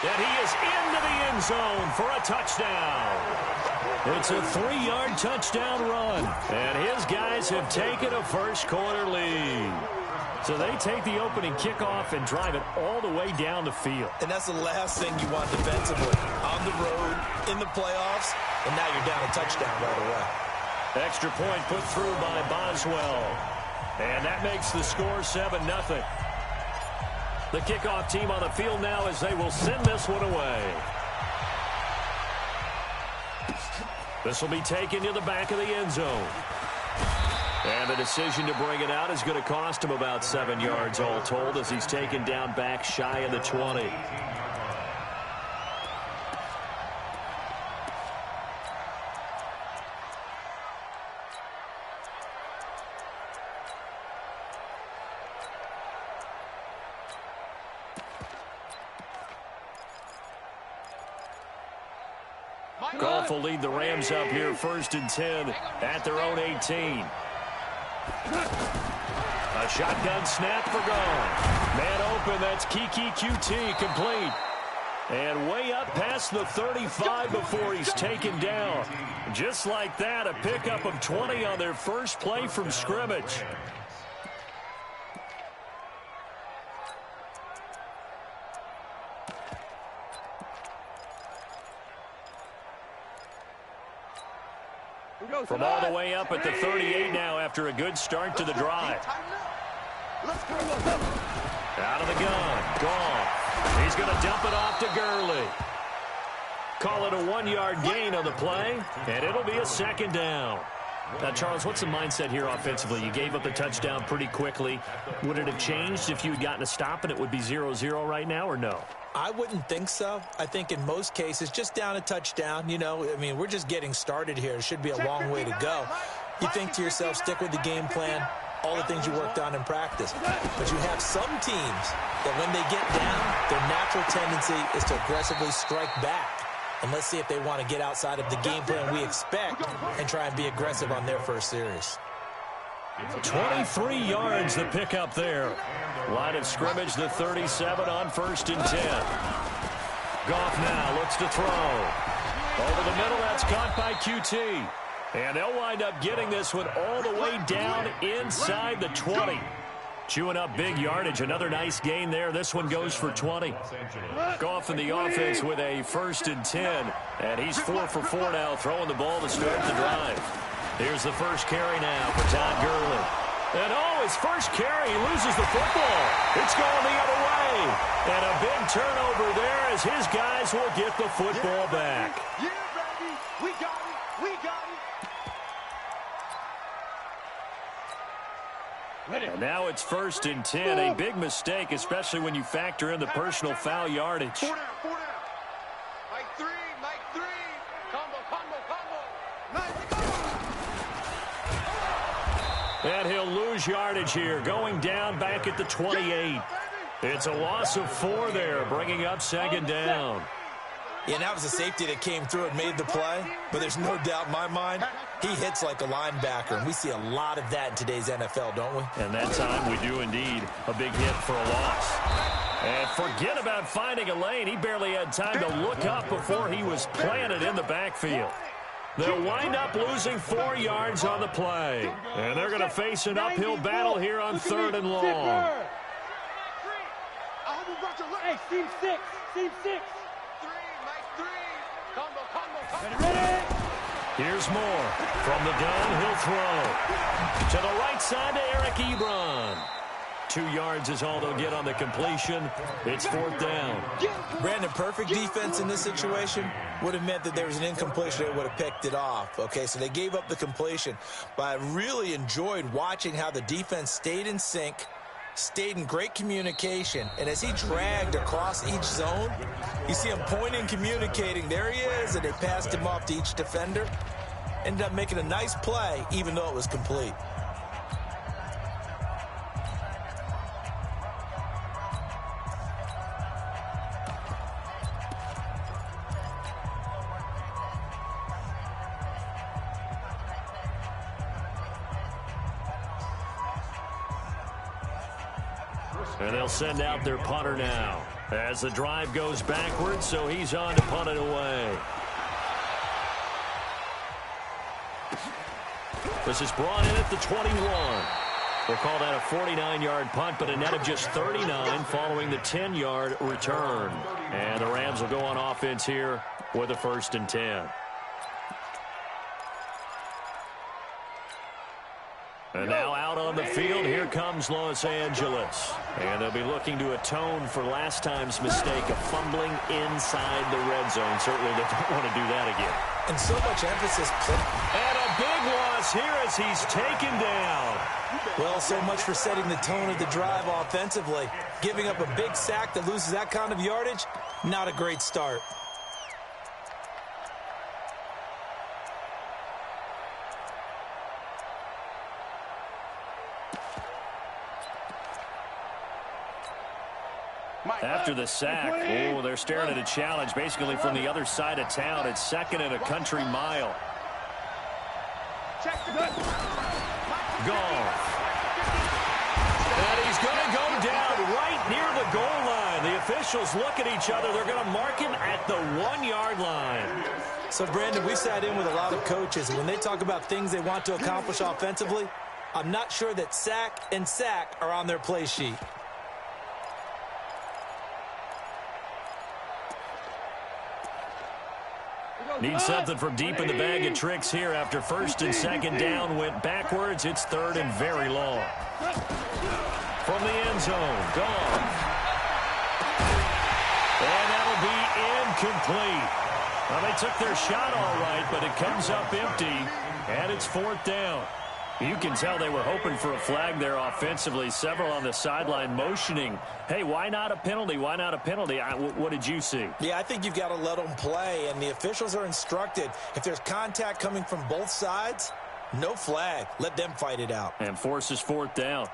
And he is into the end zone for a touchdown. It's a 3-yard touchdown run. And his guys have taken a first-quarter lead. So they take the opening kickoff and drive it all the way down the field. And that's the last thing you want defensively. On the road, in the playoffs, and now you're down a touchdown right away. Extra point put through by Boswell. And that makes the score 7-0. The kickoff team on the field now as they will send this one away. This will be taken to the back of the end zone. And the decision to bring it out is going to cost him about 7 yards all told as he's taken down back shy of the 20. Goff will lead the Rams up here 1st and 10 at their own 18. A shotgun snap for Goff. Man open, that's Kiki QT complete. And way up past the 35 before he's taken down. Just like that, a pickup of 20 on their first play from scrimmage. From all the way up at the 38 now after a good start to the drive. Out of the gun. Goff. He's going to dump it off to Gurley. Call it a 1-yard gain on the play, and it'll be a 2nd down. Now, Charles, what's the mindset here offensively? You gave up the touchdown pretty quickly. Would it have changed if you had gotten a stop and it would be 0-0 right now, or no? I wouldn't think so. I think in most cases, just down a touchdown, you know, I mean, we're just getting started here. It should be a long way to go. You think to yourself, stick with the game plan, all the things you worked on in practice. But you have some teams that when they get down, their natural tendency is to aggressively strike back. And let's see if they want to get outside of the game plan we expect and try and be aggressive on their first series. 23 yards the pickup there. Line of scrimmage, the 37 on 1st and 10. Goff now looks to throw. Over the middle, that's caught by QT. And they'll wind up getting this one all the way down inside the 20. Chewing up big yardage. Another nice gain there. This one goes for 20. Goff in the offense with a 1st and 10. And he's 4 for 4 now, throwing the ball to start the drive. Here's the first carry now for Todd Gurley. And his first carry, he loses the football. It's going the other way. And a big turnover there as his guys will get the football back. Yeah, baby. We got it. We got it. And now it's 1st and 10. A big mistake, especially when you factor in the personal foul yardage. 4 down. Mike 3. Combo. And he'll lose yardage here, going down back at the 28. It's a loss of 4 there, bringing up 2nd down. Yeah, that was a safety that came through and made the play, but there's no doubt in my mind, he hits like a linebacker, and we see a lot of that in today's NFL, don't we? And that time we do indeed a big hit for a loss. And forget about finding a lane. He barely had time to look up before he was planted in the backfield. They'll wind up losing 4 yards on the play. And they're going to face an uphill battle here on 3rd and long. Hey, team 6. Ready? Here's Moore. From the gun, he'll throw. To the right side to Eric Ebron. 2 yards is all they'll get on the completion. It's 4th down. Brandon, perfect defense in this situation would have meant that there was an incompletion. They would have picked it off. Okay, so they gave up the completion. But I really enjoyed watching how the defense stayed in sync, stayed in great communication, and as he dragged across each zone, you see him pointing, communicating. There he is, and they passed him off to each defender. Ended up making a nice play, even though it was complete. And they'll send out their punter now as the drive goes backwards, so he's on to punt it away. This is brought in at the 21. We'll call that a 49-yard punt, but a net of just 39 following the 10-yard return. And the Rams will go on offense here with a 1st and 10. And now out on the field, here comes Los Angeles. And they'll be looking to atone for last time's mistake of fumbling inside the red zone. Certainly they don't want to do that again. And so much emphasis. And a big loss here as he's taken down. Well, so much for setting the tone of the drive offensively. Giving up a big sack that loses that kind of yardage, not a great start. After the sack, they're staring at a challenge basically from the other side of town. It's 2nd and a country mile. Goff. And he's going to go down right near the goal line. The officials look at each other. They're going to mark him at the 1-yard line. So, Brandon, we sat in with a lot of coaches, and when they talk about things they want to accomplish offensively, I'm not sure that sack and sack are on their play sheet. Need something from deep in the bag of tricks here after 1st and 2nd down went backwards. It's 3rd and very long. From the end zone, Goff. And that'll be incomplete. Well, they took their shot all right, but it comes up empty, and it's 4th down. You can tell they were hoping for a flag there offensively. Several on the sideline motioning, hey, why not a penalty? Why not a penalty? What did you see? Yeah, I think you've got to let them play, and the officials are instructed. If there's contact coming from both sides, no flag. Let them fight it out. And forces 4th down.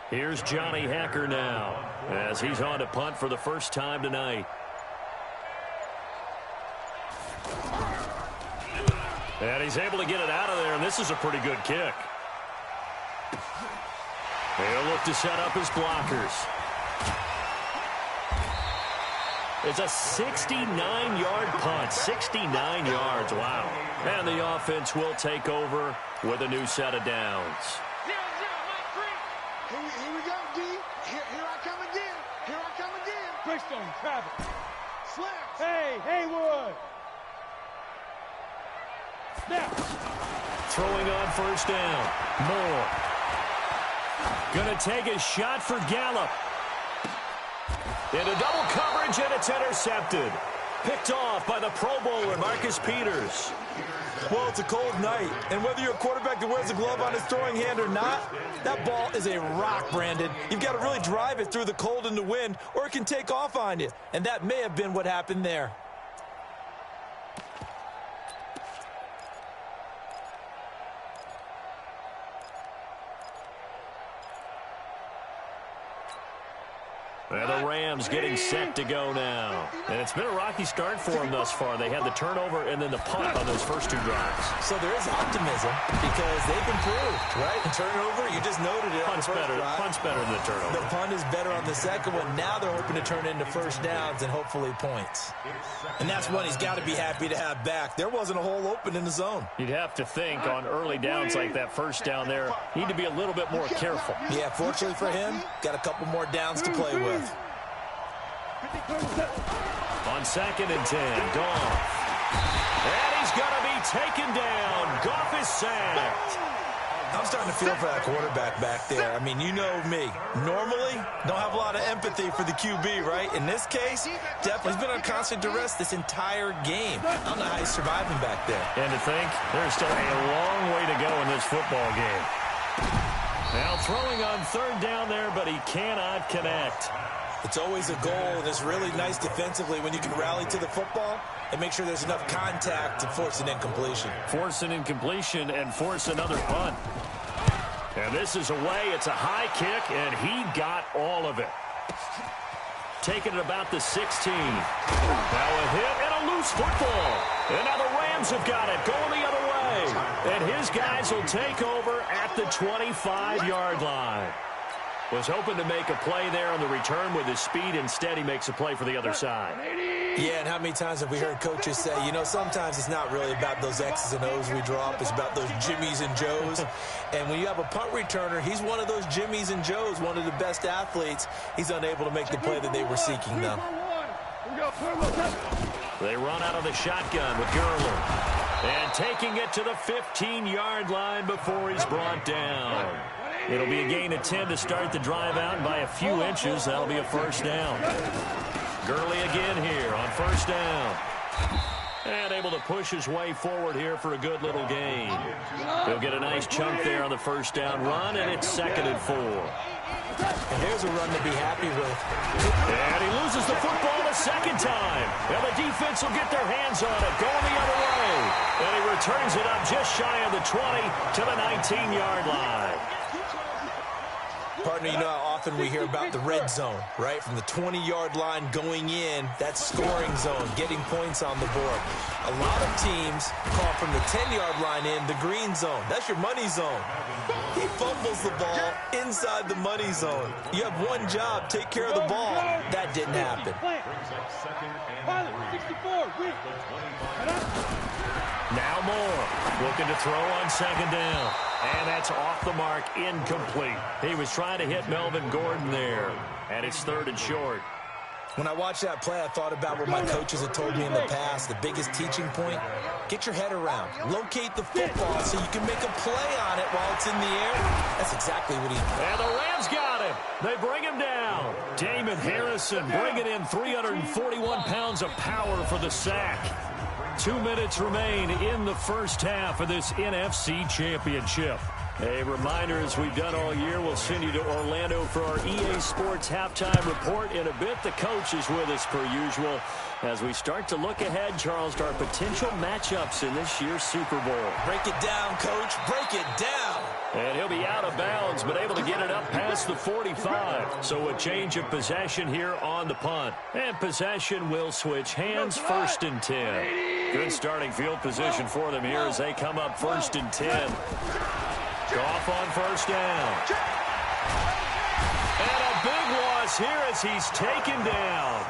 Here's Johnny Hacker now as he's on to punt for the first time tonight. And he's able to get it out of there, and this is a pretty good kick. They'll look to set up his blockers. It's a 69-yard punt. 69 yards. Wow. And the offense will take over with a new set of downs. traffic. Hey, Haywood. Snap. Throwing on first down. Moore. Gonna take a shot for Gallup. Into double coverage, and it's intercepted. Picked off by the Pro Bowler, Marcus Peters. Well, it's a cold night, and whether you're a quarterback that wears a glove on his throwing hand or not, that ball is a rock, Brandon. You've got to really drive it through the cold and the wind, or it can take off on you, and that may have been what happened there. And the Rams getting set to go now. And it's been a rocky start for them thus far. They had the turnover and then the punt on those first two drives. So there is optimism because they've improved, right? And turnover, you just noted it. Punt's better than the turnover. The punt is better on the second one. Now they're hoping to turn into first downs and hopefully points. And that's one he's got to be happy to have back. There wasn't a hole open in the zone. You'd have to think on early downs like that first down there, need to be a little bit more careful. Yeah, fortunately for him, got a couple more downs to play with. On 2nd and 10, Goff. And he's going to be taken down. Goff is sacked. I'm starting to feel for that quarterback back there. I mean, you know me. Normally, don't have a lot of empathy for the QB, right? In this case, definitely he's been on constant duress this entire game. I don't know how he's surviving back there. And to think, there's still a long way to go in this football game. Now throwing on 3rd down there, but he cannot connect. It's always a goal, and it's really nice defensively when you can rally to the football and make sure there's enough contact to force an incompletion. Force an incompletion and force another punt. And this is away. It's a high kick, and he got all of it. Taking it about the 16. Now a hit and a loose football. And now the Rams have got it, going the other way. And his guys will take over at the 25-yard line. Was hoping to make a play there on the return with his speed. Instead, he makes a play for the other side. Yeah, and how many times have we heard coaches say, you know, sometimes it's not really about those X's and O's we drop. It's about those Jimmies and Joes. And when you have a punt returner, he's one of those Jimmies and Joes, one of the best athletes. He's unable to make the play that they were seeking, though. They run out of the shotgun with Gurley. And taking it to the 15-yard line before he's brought down. It'll be a gain of 10 to start the drive out, and by a few inches, that'll be a first down. Gurley again here on first down. And able to push his way forward here for a good little gain. He'll get a nice chunk there on the first down run, and it's 2nd and 4. And here's a run to be happy with. And he loses the football a second time. And the defense will get their hands on it, going the other way. And he returns it up just shy of the 20 to the 19-yard line. Partner, you know how often we hear about the red zone, right? From the 20-yard line going in, that's scoring zone, getting points on the board. A lot of teams call from the 10-yard line in the green zone. That's your money zone. He fumbles the ball inside the money zone. You have one job, take care of the ball. That didn't happen. Now Moore looking to throw on 2nd down. And that's off the mark, incomplete. He was trying to hit Melvin Gordon there. And it's 3rd and short. When I watched that play, I thought about what my coaches had told me in the past. The biggest teaching point, get your head around. Locate the football so you can make a play on it while it's in the air. That's exactly what he did. And the Rams got him. They bring him down. Damon Harrison bringing in 341 pounds of power for the sack. 2 minutes remain in the first half of this NFC Championship. A reminder, as we've done all year, we'll send you to Orlando for our EA Sports halftime report. In a bit, the coach is with us per usual as we start to look ahead, Charles, to our potential matchups in this year's Super Bowl. Break it down, Coach. Break it down. And he'll be out of bounds, but able to get it up past the 45. So a change of possession here on the punt. And possession will switch hands, 1st and 10. Good starting field position for them here as they come up 1st and 10. Goff on first down. And a big loss here as he's taken down.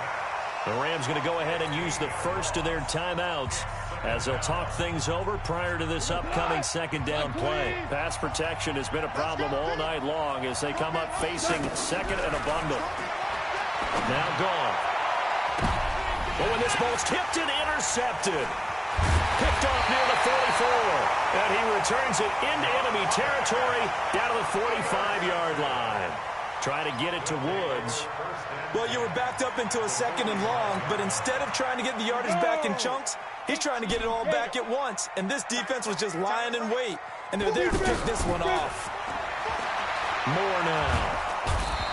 The Rams going to go ahead and use the first of their timeouts as they'll talk things over prior to this upcoming 2nd down play. Pass protection has been a problem all night long as they come up facing 2nd and a bundle. Now Goff. Oh, and this ball's tipped and intercepted. Picked off near the 44. And he returns it into enemy territory down to the 45-yard line. Trying to get it to Woods. Well, you were backed up into a 2nd and long, but instead of trying to get the yardage back in chunks, he's trying to get it all back at once. And this defense was just lying in wait. And they're there to pick this one off. Moore now.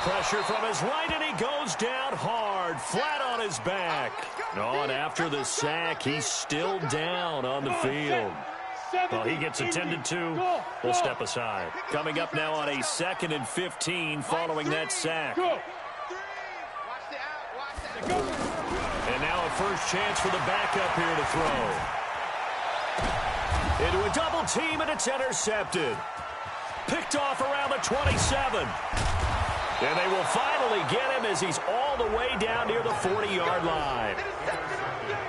Pressure from his right, and he goes down hard, flat on his back. Oh, and after the sack, he's still down on the field. Well, he gets attended to. We'll step aside. Coming up now on a 2nd and 15 following that sack. And now a first chance for the backup here to throw. Into a double team, and it's intercepted. Picked off around the 27. And they will finally get him as he's all the way down near the 40-yard line.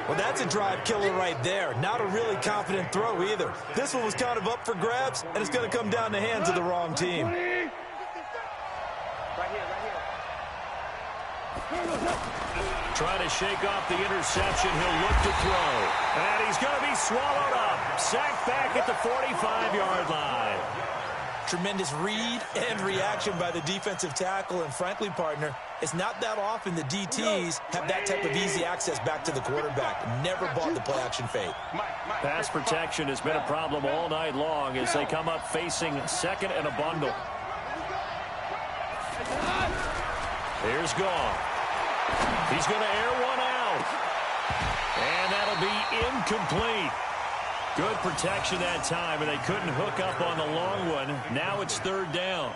Well, that's a drive killer right there. Not a really confident throw either. This one was kind of up for grabs, and it's going to come down the hands of the wrong team. Trying to shake off the interception. He'll look to throw. And he's going to be swallowed up. Sacked back at the 45-yard line. Tremendous read and reaction by the defensive tackle. And frankly, partner, it's not that often the DTs have that type of easy access back to the quarterback. Never bought the play-action fake. Pass protection has been a problem all night long as they come up facing 2nd and a bundle. Here's Goff. He's going to air one out. And that'll be incomplete. Good protection that time, and they couldn't hook up on the long one. Now it's 3rd down.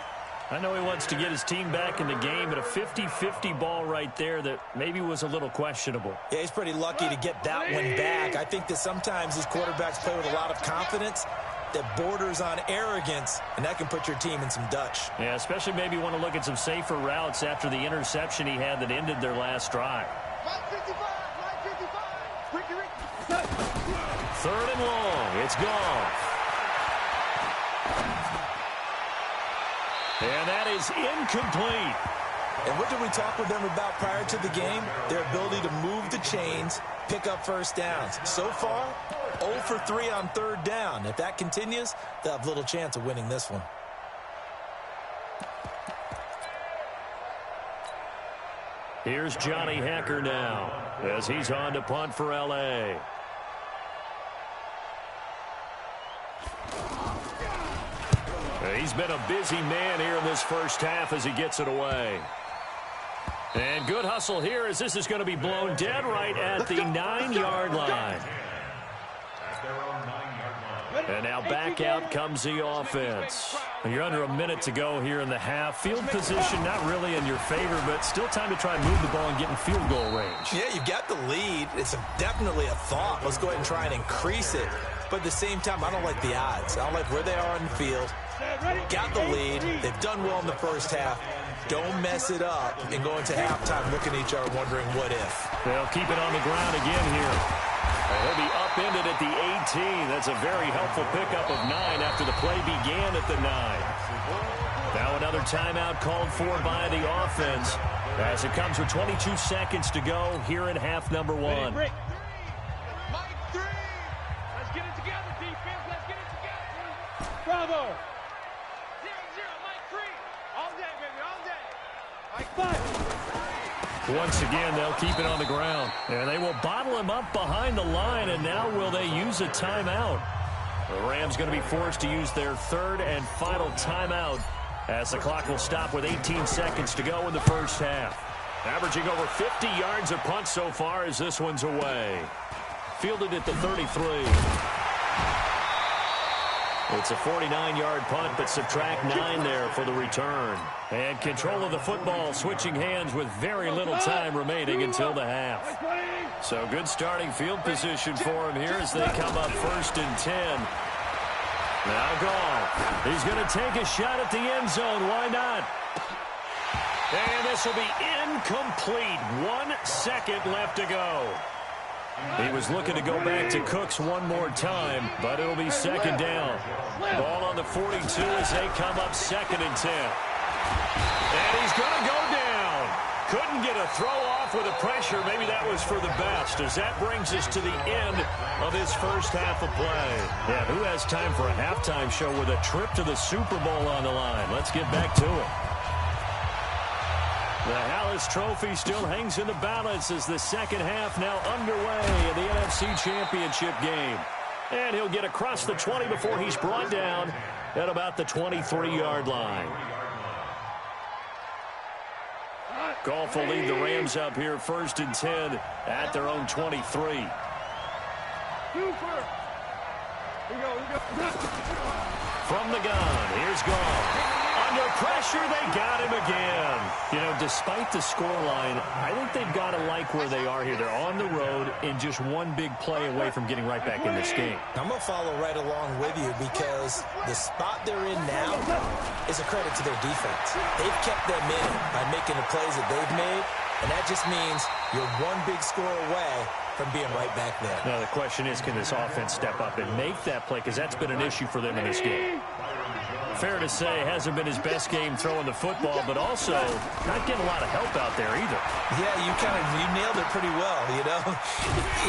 I know he wants to get his team back in the game, but a 50-50 ball right there that maybe was a little questionable. Yeah, he's pretty lucky to get that one back. I think that sometimes these quarterbacks play with a lot of confidence that borders on arrogance, and that can put your team in some Dutch. Yeah, especially maybe want to look at some safer routes after the interception he had that ended their last drive. 3rd and long. It's gone. And that is incomplete. And what did we talk with them about prior to the game? Their ability to move the chains, pick up first downs. So far, 0 for 3 on 3rd down. If that continues, they'll have little chance of winning this one. Here's Johnny Hacker now as he's on to punt for L.A. He's been a busy man here in this first half as he gets it away. And good hustle here as this is going to be blown dead right at the 9-yard line. And now back out comes the offense. You're under a minute to go here in the half. Field position not really in your favor, but still time to try and move the ball and get in field goal range. Yeah, you've got the lead. It's definitely a thought. Let's go ahead and try and increase it. But at the same time, I don't like the odds. I don't like where they are on the field. Got the lead. They've done well in the first half. Don't mess it up and go into halftime looking at each other wondering what if. They'll keep it on the ground again here. He'll be upended at the 18. That's a very helpful pickup of 9 after the play began at the 9. Now another timeout called for by the offense as it comes with 22 seconds to go here in half number 1. Mike 3. Let's get it together, defense. Let's get it together. Bravo. 0-0, Mike 3. All day, baby, all day. Mike 5. Once again, they'll keep it on the ground. And they will bottle him up behind the line, and now will they use a timeout? The Rams going to be forced to use their 3rd and final timeout as the clock will stop with 18 seconds to go in the first half. Averaging over 50 yards a punt so far as this one's away. Fielded at the 33. It's a 49-yard punt, but subtract 9 there for the return. And control of the football switching hands with very little time remaining until the half. So good starting field position for him here as they come up 1st and 10. Now Goff. He's going to take a shot at the end zone. Why not? And this will be incomplete. 1 second left to go. He was looking to go back to Cooks one more time, but it'll be 2nd down. Ball on the 42 as they come up 2nd and 10. And he's going to go down. Couldn't get a throw off off with the pressure. Maybe that was for the best, as that brings us to the end of this first half of play. Yeah, who has time for a halftime show with a trip to the Super Bowl on the line? Let's get back to it. The Hallis Trophy still hangs in the balance as the second half now underway in the NFC Championship game. And he'll get across the 20 before he's brought down at about the 23-yard line. Goff will lead the Rams up here 1st and 10 at their own 23. From the gun, here's Goff. Under pressure, they got him again. You know, despite the scoreline, I think they've got to like where they are here. They're on the road and just one big play away from getting right back in this game. I'm going to follow right along with you because the spot they're in now is a credit to their defense. They've kept them in by making the plays that they've made, and that just means you're one big score away from being right back there. Now, the question is, can this offense step up and make that play? Because that's been an issue for them in this game. Fair to say, hasn't been his best game throwing the football, but also not getting a lot of help out there either. Yeah, you nailed it pretty well, you know.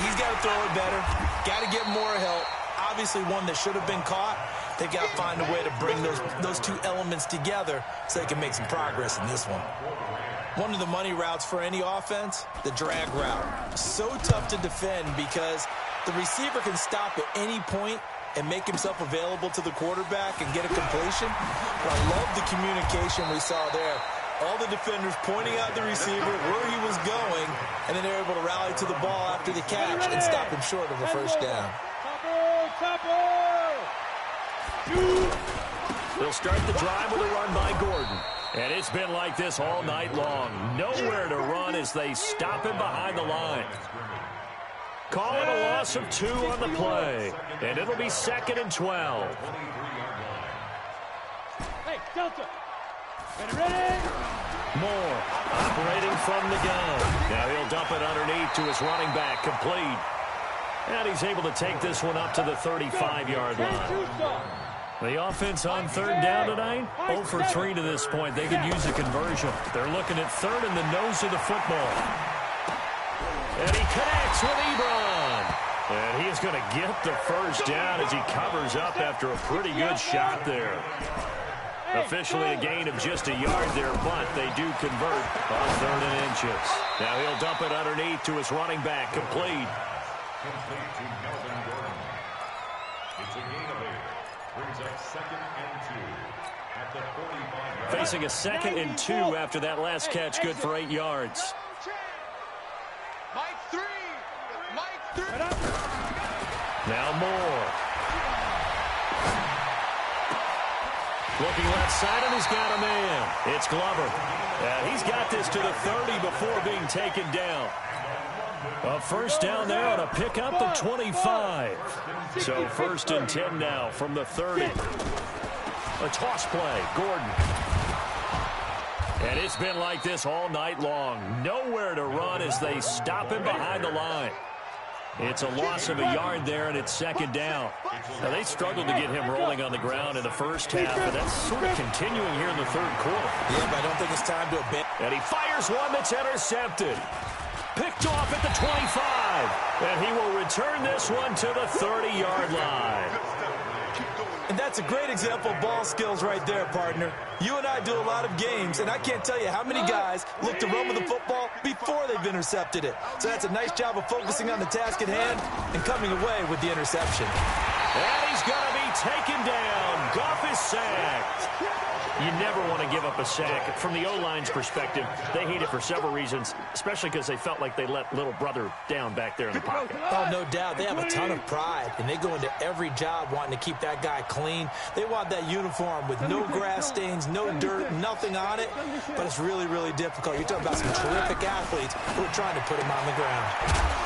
He's got to throw it better, got to get more help. Obviously one that should have been caught. They've got to find a way to bring those two elements together so they can make some progress in this one. One of the money routes for any offense, the drag route. So tough to defend because the receiver can stop at any point and make himself available to the quarterback and get a completion. But I love the communication we saw there. All the defenders pointing out the receiver, where he was going, and then they're able to rally to the ball after the catch and stop him short of a first down. They'll start the drive with a run by Gordon. And it's been like this all night long. Nowhere to run as they stop him behind the line. Call it a loss of 2 on the play. And it'll be 2nd and 12. Hey, Delta. Ready? Moore operating from the gun. Now he'll dump it underneath to his running back, complete. And he's able to take this one up to the 35-yard line. The offense on 3rd down tonight, 0 for 3 to this point. They could use a conversion. They're looking at 3rd in the nose of the football. And he connects with Ebron. And he's going to get the first down as he covers up after a pretty good shot there. Officially a gain of just a yard there, but they do convert on 3rd and inches. Now he'll dump it underneath to his running back, complete. It's a gain of 8. Brings up 2nd and 2 at the 45. Facing a 2nd and 2 after that last catch, good for 8 yards. Mike 3. Now Moore. Looking left side, and he's got a man. It's Glover. He's got this to the 30 before being taken down. A first down there on a pickup of 25. So 1st and 10 now from the 30. A toss play, Gordon. And it's been like this all night long. Nowhere to run as they stop him behind the line. It's a loss of a yard there, and it's 2nd down. Now, they struggled to get him rolling on the ground in the first half, and that's sort of continuing here in the 3rd quarter. Yeah, but I don't think it's time to abandon. And he fires one that's intercepted. Picked off at the 25. And he will return this one to the 30-yard line. And that's a great example of ball skills right there, partner. You and I do a lot of games, and I can't tell you how many guys look to run with the football before they've intercepted it. So that's a nice job of focusing on the task at hand and coming away with the interception. And he's going to be taken down. Goff is sacked. You never want to give up a sack. From the O-line's perspective, they hate it for several reasons, especially because they felt like they let little brother down back there in the pocket. Oh, no doubt. They have a ton of pride, and they go into every job wanting to keep that guy clean. They want that uniform with no grass stains, no dirt, nothing on it, but it's really, really difficult. You're talking about some terrific athletes who are trying to put him on the ground.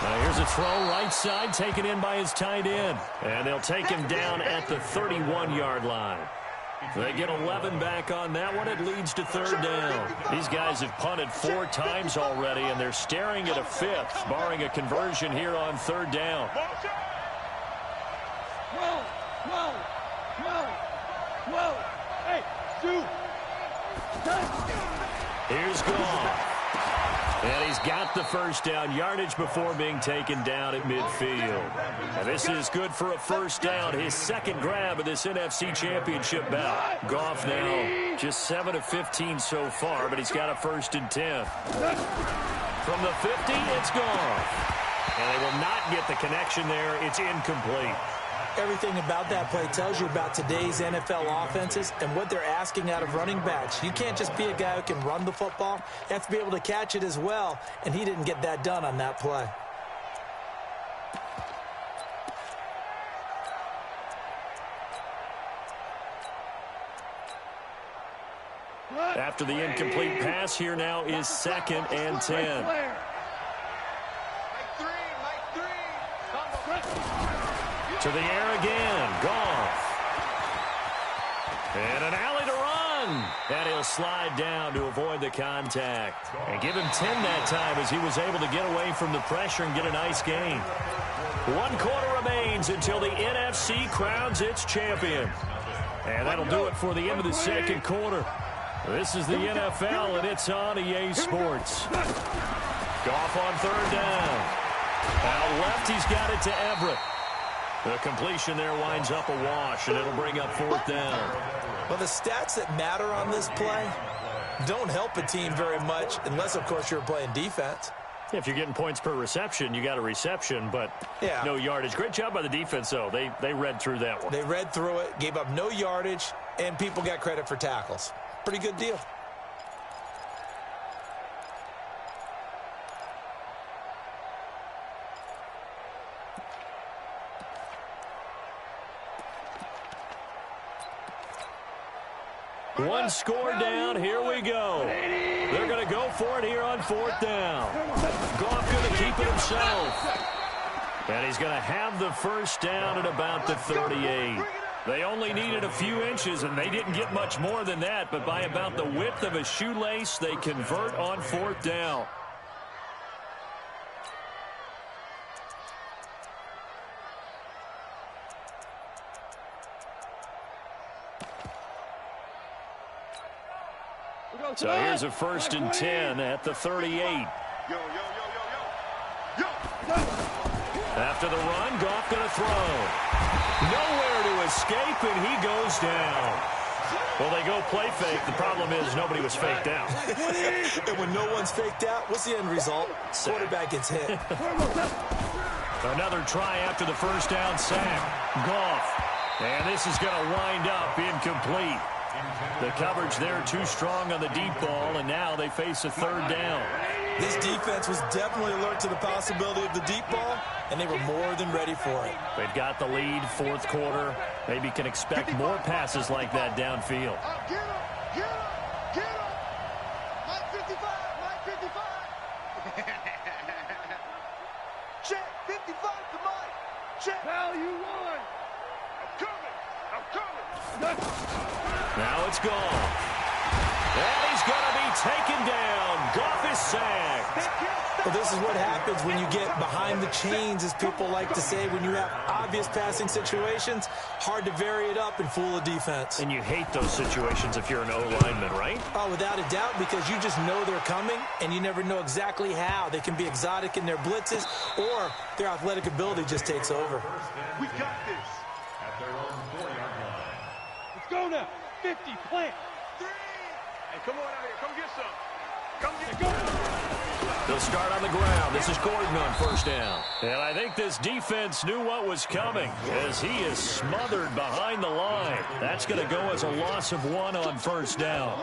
Now here's a throw right side, taken in by his tight end, and they'll take him down at the 31-yard line. They get 11 back on that one. It leads to 3rd down. These guys have punted 4 times already, and they're staring at a 5th, barring a conversion here on 3rd down. Hey, shoot. Here's Goff. And he's got the first down, yardage before being taken down at midfield. And this is good for a first down, his second grab of this NFC Championship bout. Goff now just 7 of 15 so far, but he's got a 1st and 10. From the 50, it's Goff. And they will not get the connection there. It's incomplete. Everything about that play tells you about today's NFL offenses and what they're asking out of running backs. You can't just be a guy who can run the football. You have to be able to catch it as well, and he didn't get that done on that play. After the incomplete pass, here now is 2nd and 10. To the air again, Goff. And an alley to run. And he'll slide down to avoid the contact. And give him 10 that time as he was able to get away from the pressure and get a nice gain. 1 quarter remains until the NFC crowns its champion. And that'll do it for the end of the second quarter. This is the NFL, and it's on EA Sports. Goff on 3rd down. Out left, he's got it to Everett. The completion there winds up a wash, and it'll bring up 4th down. Well, the stats that matter on this play don't help a team very much unless, of course, you're playing defense. If you're getting points per reception, you got a reception, but no yardage. Great job by the defense, though. They read through that one. They read through it, gave up no yardage, and people got credit for tackles. Pretty good deal. One score down. Here we go. They're going to go for it here on 4th down. Goff going to keep it himself. And he's going to have the first down at about the 38. They only needed a few inches, and they didn't get much more than that. But by about the width of a shoelace, they convert on 4th down. So here's a 1st and 10 at the 38. After the run, Goff going to throw. Nowhere to escape, and he goes down. Well, they go play fake. The problem is nobody was faked out. And when no one's faked out, what's the end result? Quarterback gets hit. Another try after the first down sack. Goff. And this is going to wind up incomplete. The coverage there too strong on the deep ball, and now they face a 3rd down. This defense was definitely alert to the possibility of the deep ball, and they were more than ready for it. They've got the lead, 4th quarter. Maybe can expect more passes like that downfield. Get him! Get him! Get him! Mike 55! Mike 55! Check! 55 to Mike! Check! Pal, you won! I'm coming! I'm coming! Now it's Goff. And he's going to be taken down. Goff is sacked. Well, this is what happens when you get behind the chains, as people like to say. When you have obvious passing situations, hard to vary it up and fool a defense. And you hate those situations if you're an O-lineman, right? Oh, without a doubt, because you just know they're coming, and you never know exactly how. They can be exotic in their blitzes, or their athletic ability just takes over. We got this. At their own 4-yard line. Let's go now. 50, plant. 3. Hey, come on out here. Come get some. Come get go. They'll start on the ground. This is Gordon on 1st down. And I think this defense knew what was coming as he is smothered behind the line. That's going to go as a loss of 1 on 1st down.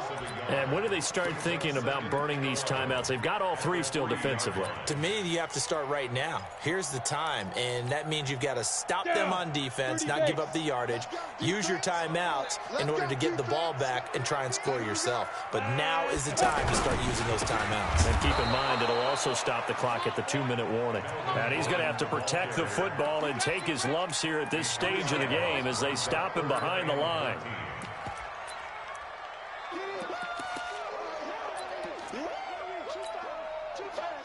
And when do they start thinking about burning these timeouts? They've got all 3 still defensively. To me, you have to start right now. Here's the time, and that means you've got to stop them on defense, not give up the yardage, use your timeouts in order to get the ball back and try and score yourself. But now is the time to start using those timeouts. And keep in mind, it'll also stop the clock at the 2-minute warning. And he's going to have to protect the football and take his lumps here at this stage of the game as they stop him behind the line.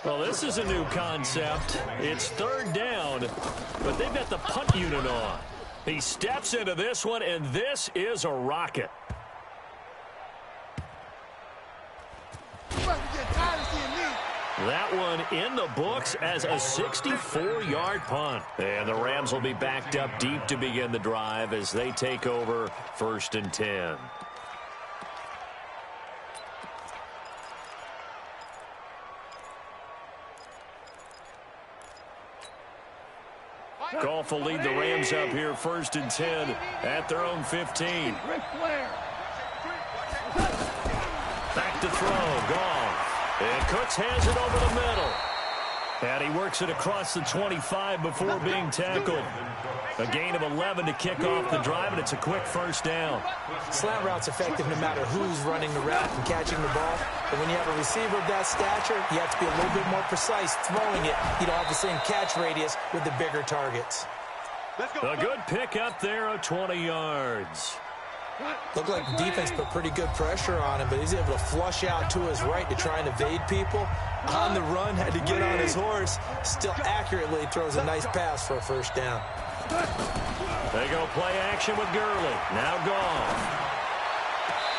Well, this is a new concept. It's 3rd down, but they've got the punt unit on. He steps into this one, and this is a rocket. That one in the books as a 64-yard punt. And the Rams will be backed up deep to begin the drive as they take over 1st and 10. Goff will lead the Rams up here 1st and 10 at their own 15. Back to throw. Goff. And Cooks has it over the middle. And he works it across the 25 before being tackled. A gain of 11 to kick off the drive, and it's a quick 1st down. Slant route's effective no matter who's running the route and catching the ball. But when you have a receiver of that stature, you have to be a little bit more precise throwing it. You don't have the same catch radius with the bigger targets. A good pick up there of 20 yards. Looked like the defense put pretty good pressure on him, but he's able to flush out to his right to try and evade people. On the run, had to get on his horse. Still accurately throws a nice pass for a 1st down. They go play action with Gurley. Now Goff.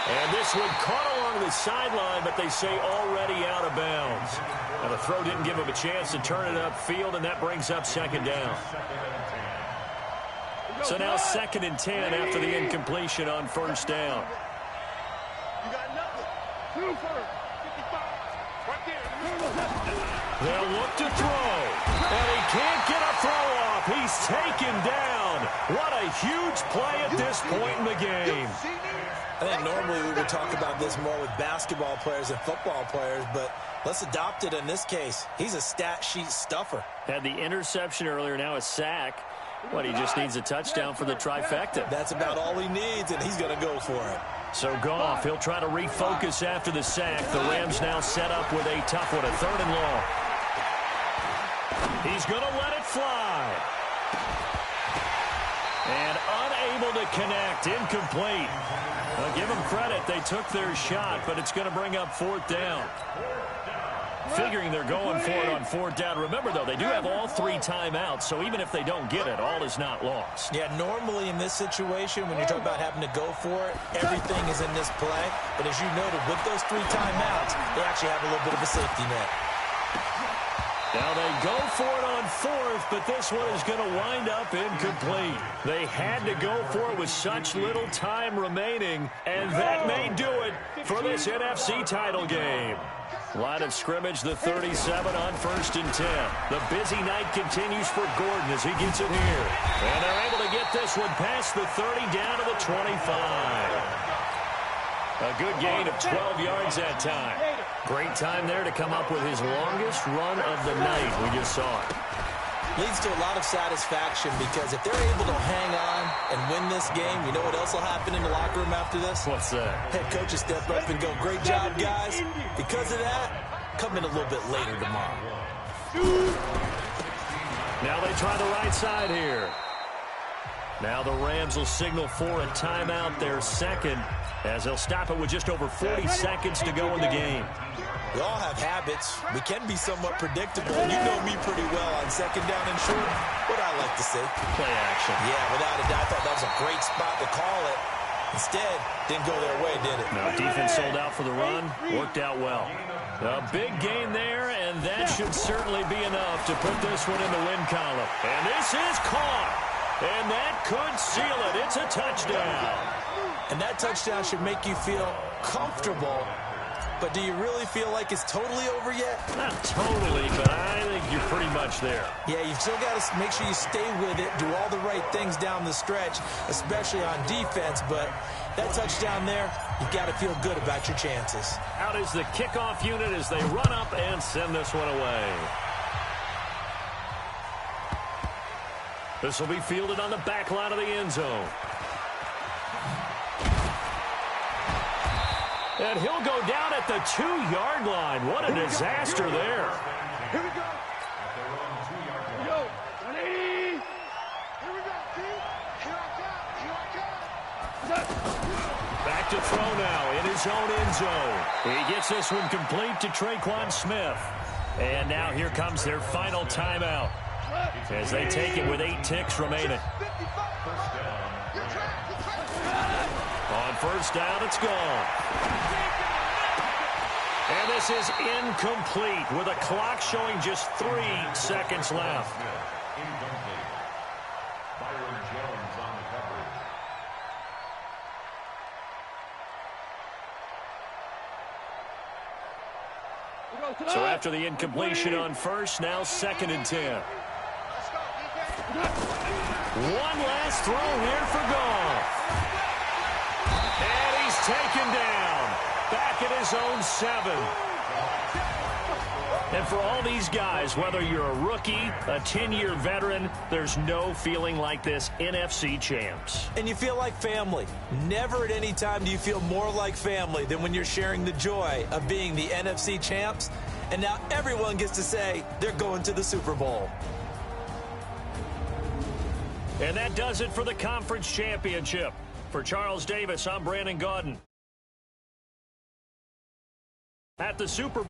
And this one caught along the sideline, but they say already out of bounds. Now the throw didn't give him a chance to turn it upfield, and that brings up 2nd down. So now 2nd and 10 after the incompletion on 1st down. You got nothing. 55. Right there. They'll look to throw. And he can't get a throw off. He's taken down. What a huge play at this point in the game. I think normally we would talk about this more with basketball players and football players, but let's adopt it in this case. He's a stat sheet stuffer. Had the interception earlier, now a sack. But he just needs a touchdown for the trifecta. That's about all he needs, and he's going to go for it. So Goff, he'll try to refocus after the sack. The Rams now set up with a tough one, a 3rd and long. He's going to let it fly. And unable to connect, incomplete. I'll give them credit, they took their shot, but it's going to bring up 4th down. Figuring they're going for it on 4th down. Remember, though, they do have all 3 timeouts, so even if they don't get it, all is not lost. Yeah, normally in this situation, when you're talking about having to go for it, everything is in this play. But as you noted, with those 3 timeouts, they actually have a little bit of a safety net. Now they go for it on 4th, but this one is going to wind up incomplete. They had to go for it with such little time remaining, and that may do it for this NFC title game. Line of scrimmage, the 37 on 1st and 10. The busy night continues for Gordon as he gets it here. And they're able to get this one past the 30 down to the 25. A good gain of 12 yards that time. Great time there to come up with his longest run of the night. We just saw it. Leads to a lot of satisfaction because if they're able to hang on and win this game, you know what else will happen in the locker room after this? What's that? Head coach will step up and go, great job, guys. Because of that, come in a little bit later tomorrow. Now they try the right side here. Now the Rams will signal for a timeout, their 2nd, as they'll stop it with just over 40 seconds to go in the game. We all have habits. We can be somewhat predictable. You know me pretty well on 2nd down and short. What I like to say. Play action. Yeah, without a doubt. I thought that was a great spot to call it. Instead, didn't go their way, did it? No, defense sold out for the run. Worked out well. A big gain there, and that should certainly be enough to put this one in the win column. And this is caught. And that could seal it. It's a touchdown. And that touchdown should make you feel comfortable. But do you really feel like it's totally over yet? Not totally, but I think you're pretty much there. Yeah, you've still got to make sure you stay with it, do all the right things down the stretch, especially on defense. But that touchdown there, you've got to feel good about your chances. Out is the kickoff unit as they run up and send this one away. This will be fielded on the back line of the end zone. And he'll go down at the 2-yard line. What a disaster there. Here we go. Here we go. 180. Here we go. Here I come. Back to throw now in his own end zone. He gets this one complete to Traquan Smith. And now here comes their final timeout as they take it with 8 ticks remaining. On 1st down, it's gone. And this is incomplete with a clock showing just 3 seconds left. Incomplete. Byron Jones on the coverage. So after the incompletion on first, now 2nd and 10. One last throw here for Goff. And he's taken down. Back at his own 7. And for all these guys, whether you're a rookie, a 10-year veteran, there's no feeling like this NFC champs. And you feel like family. Never at any time do you feel more like family than when you're sharing the joy of being the NFC champs. And now everyone gets to say they're going to the Super Bowl. And that does it for the conference championship. For Charles Davis, I'm Brandon Gaudin. At the Super Bowl.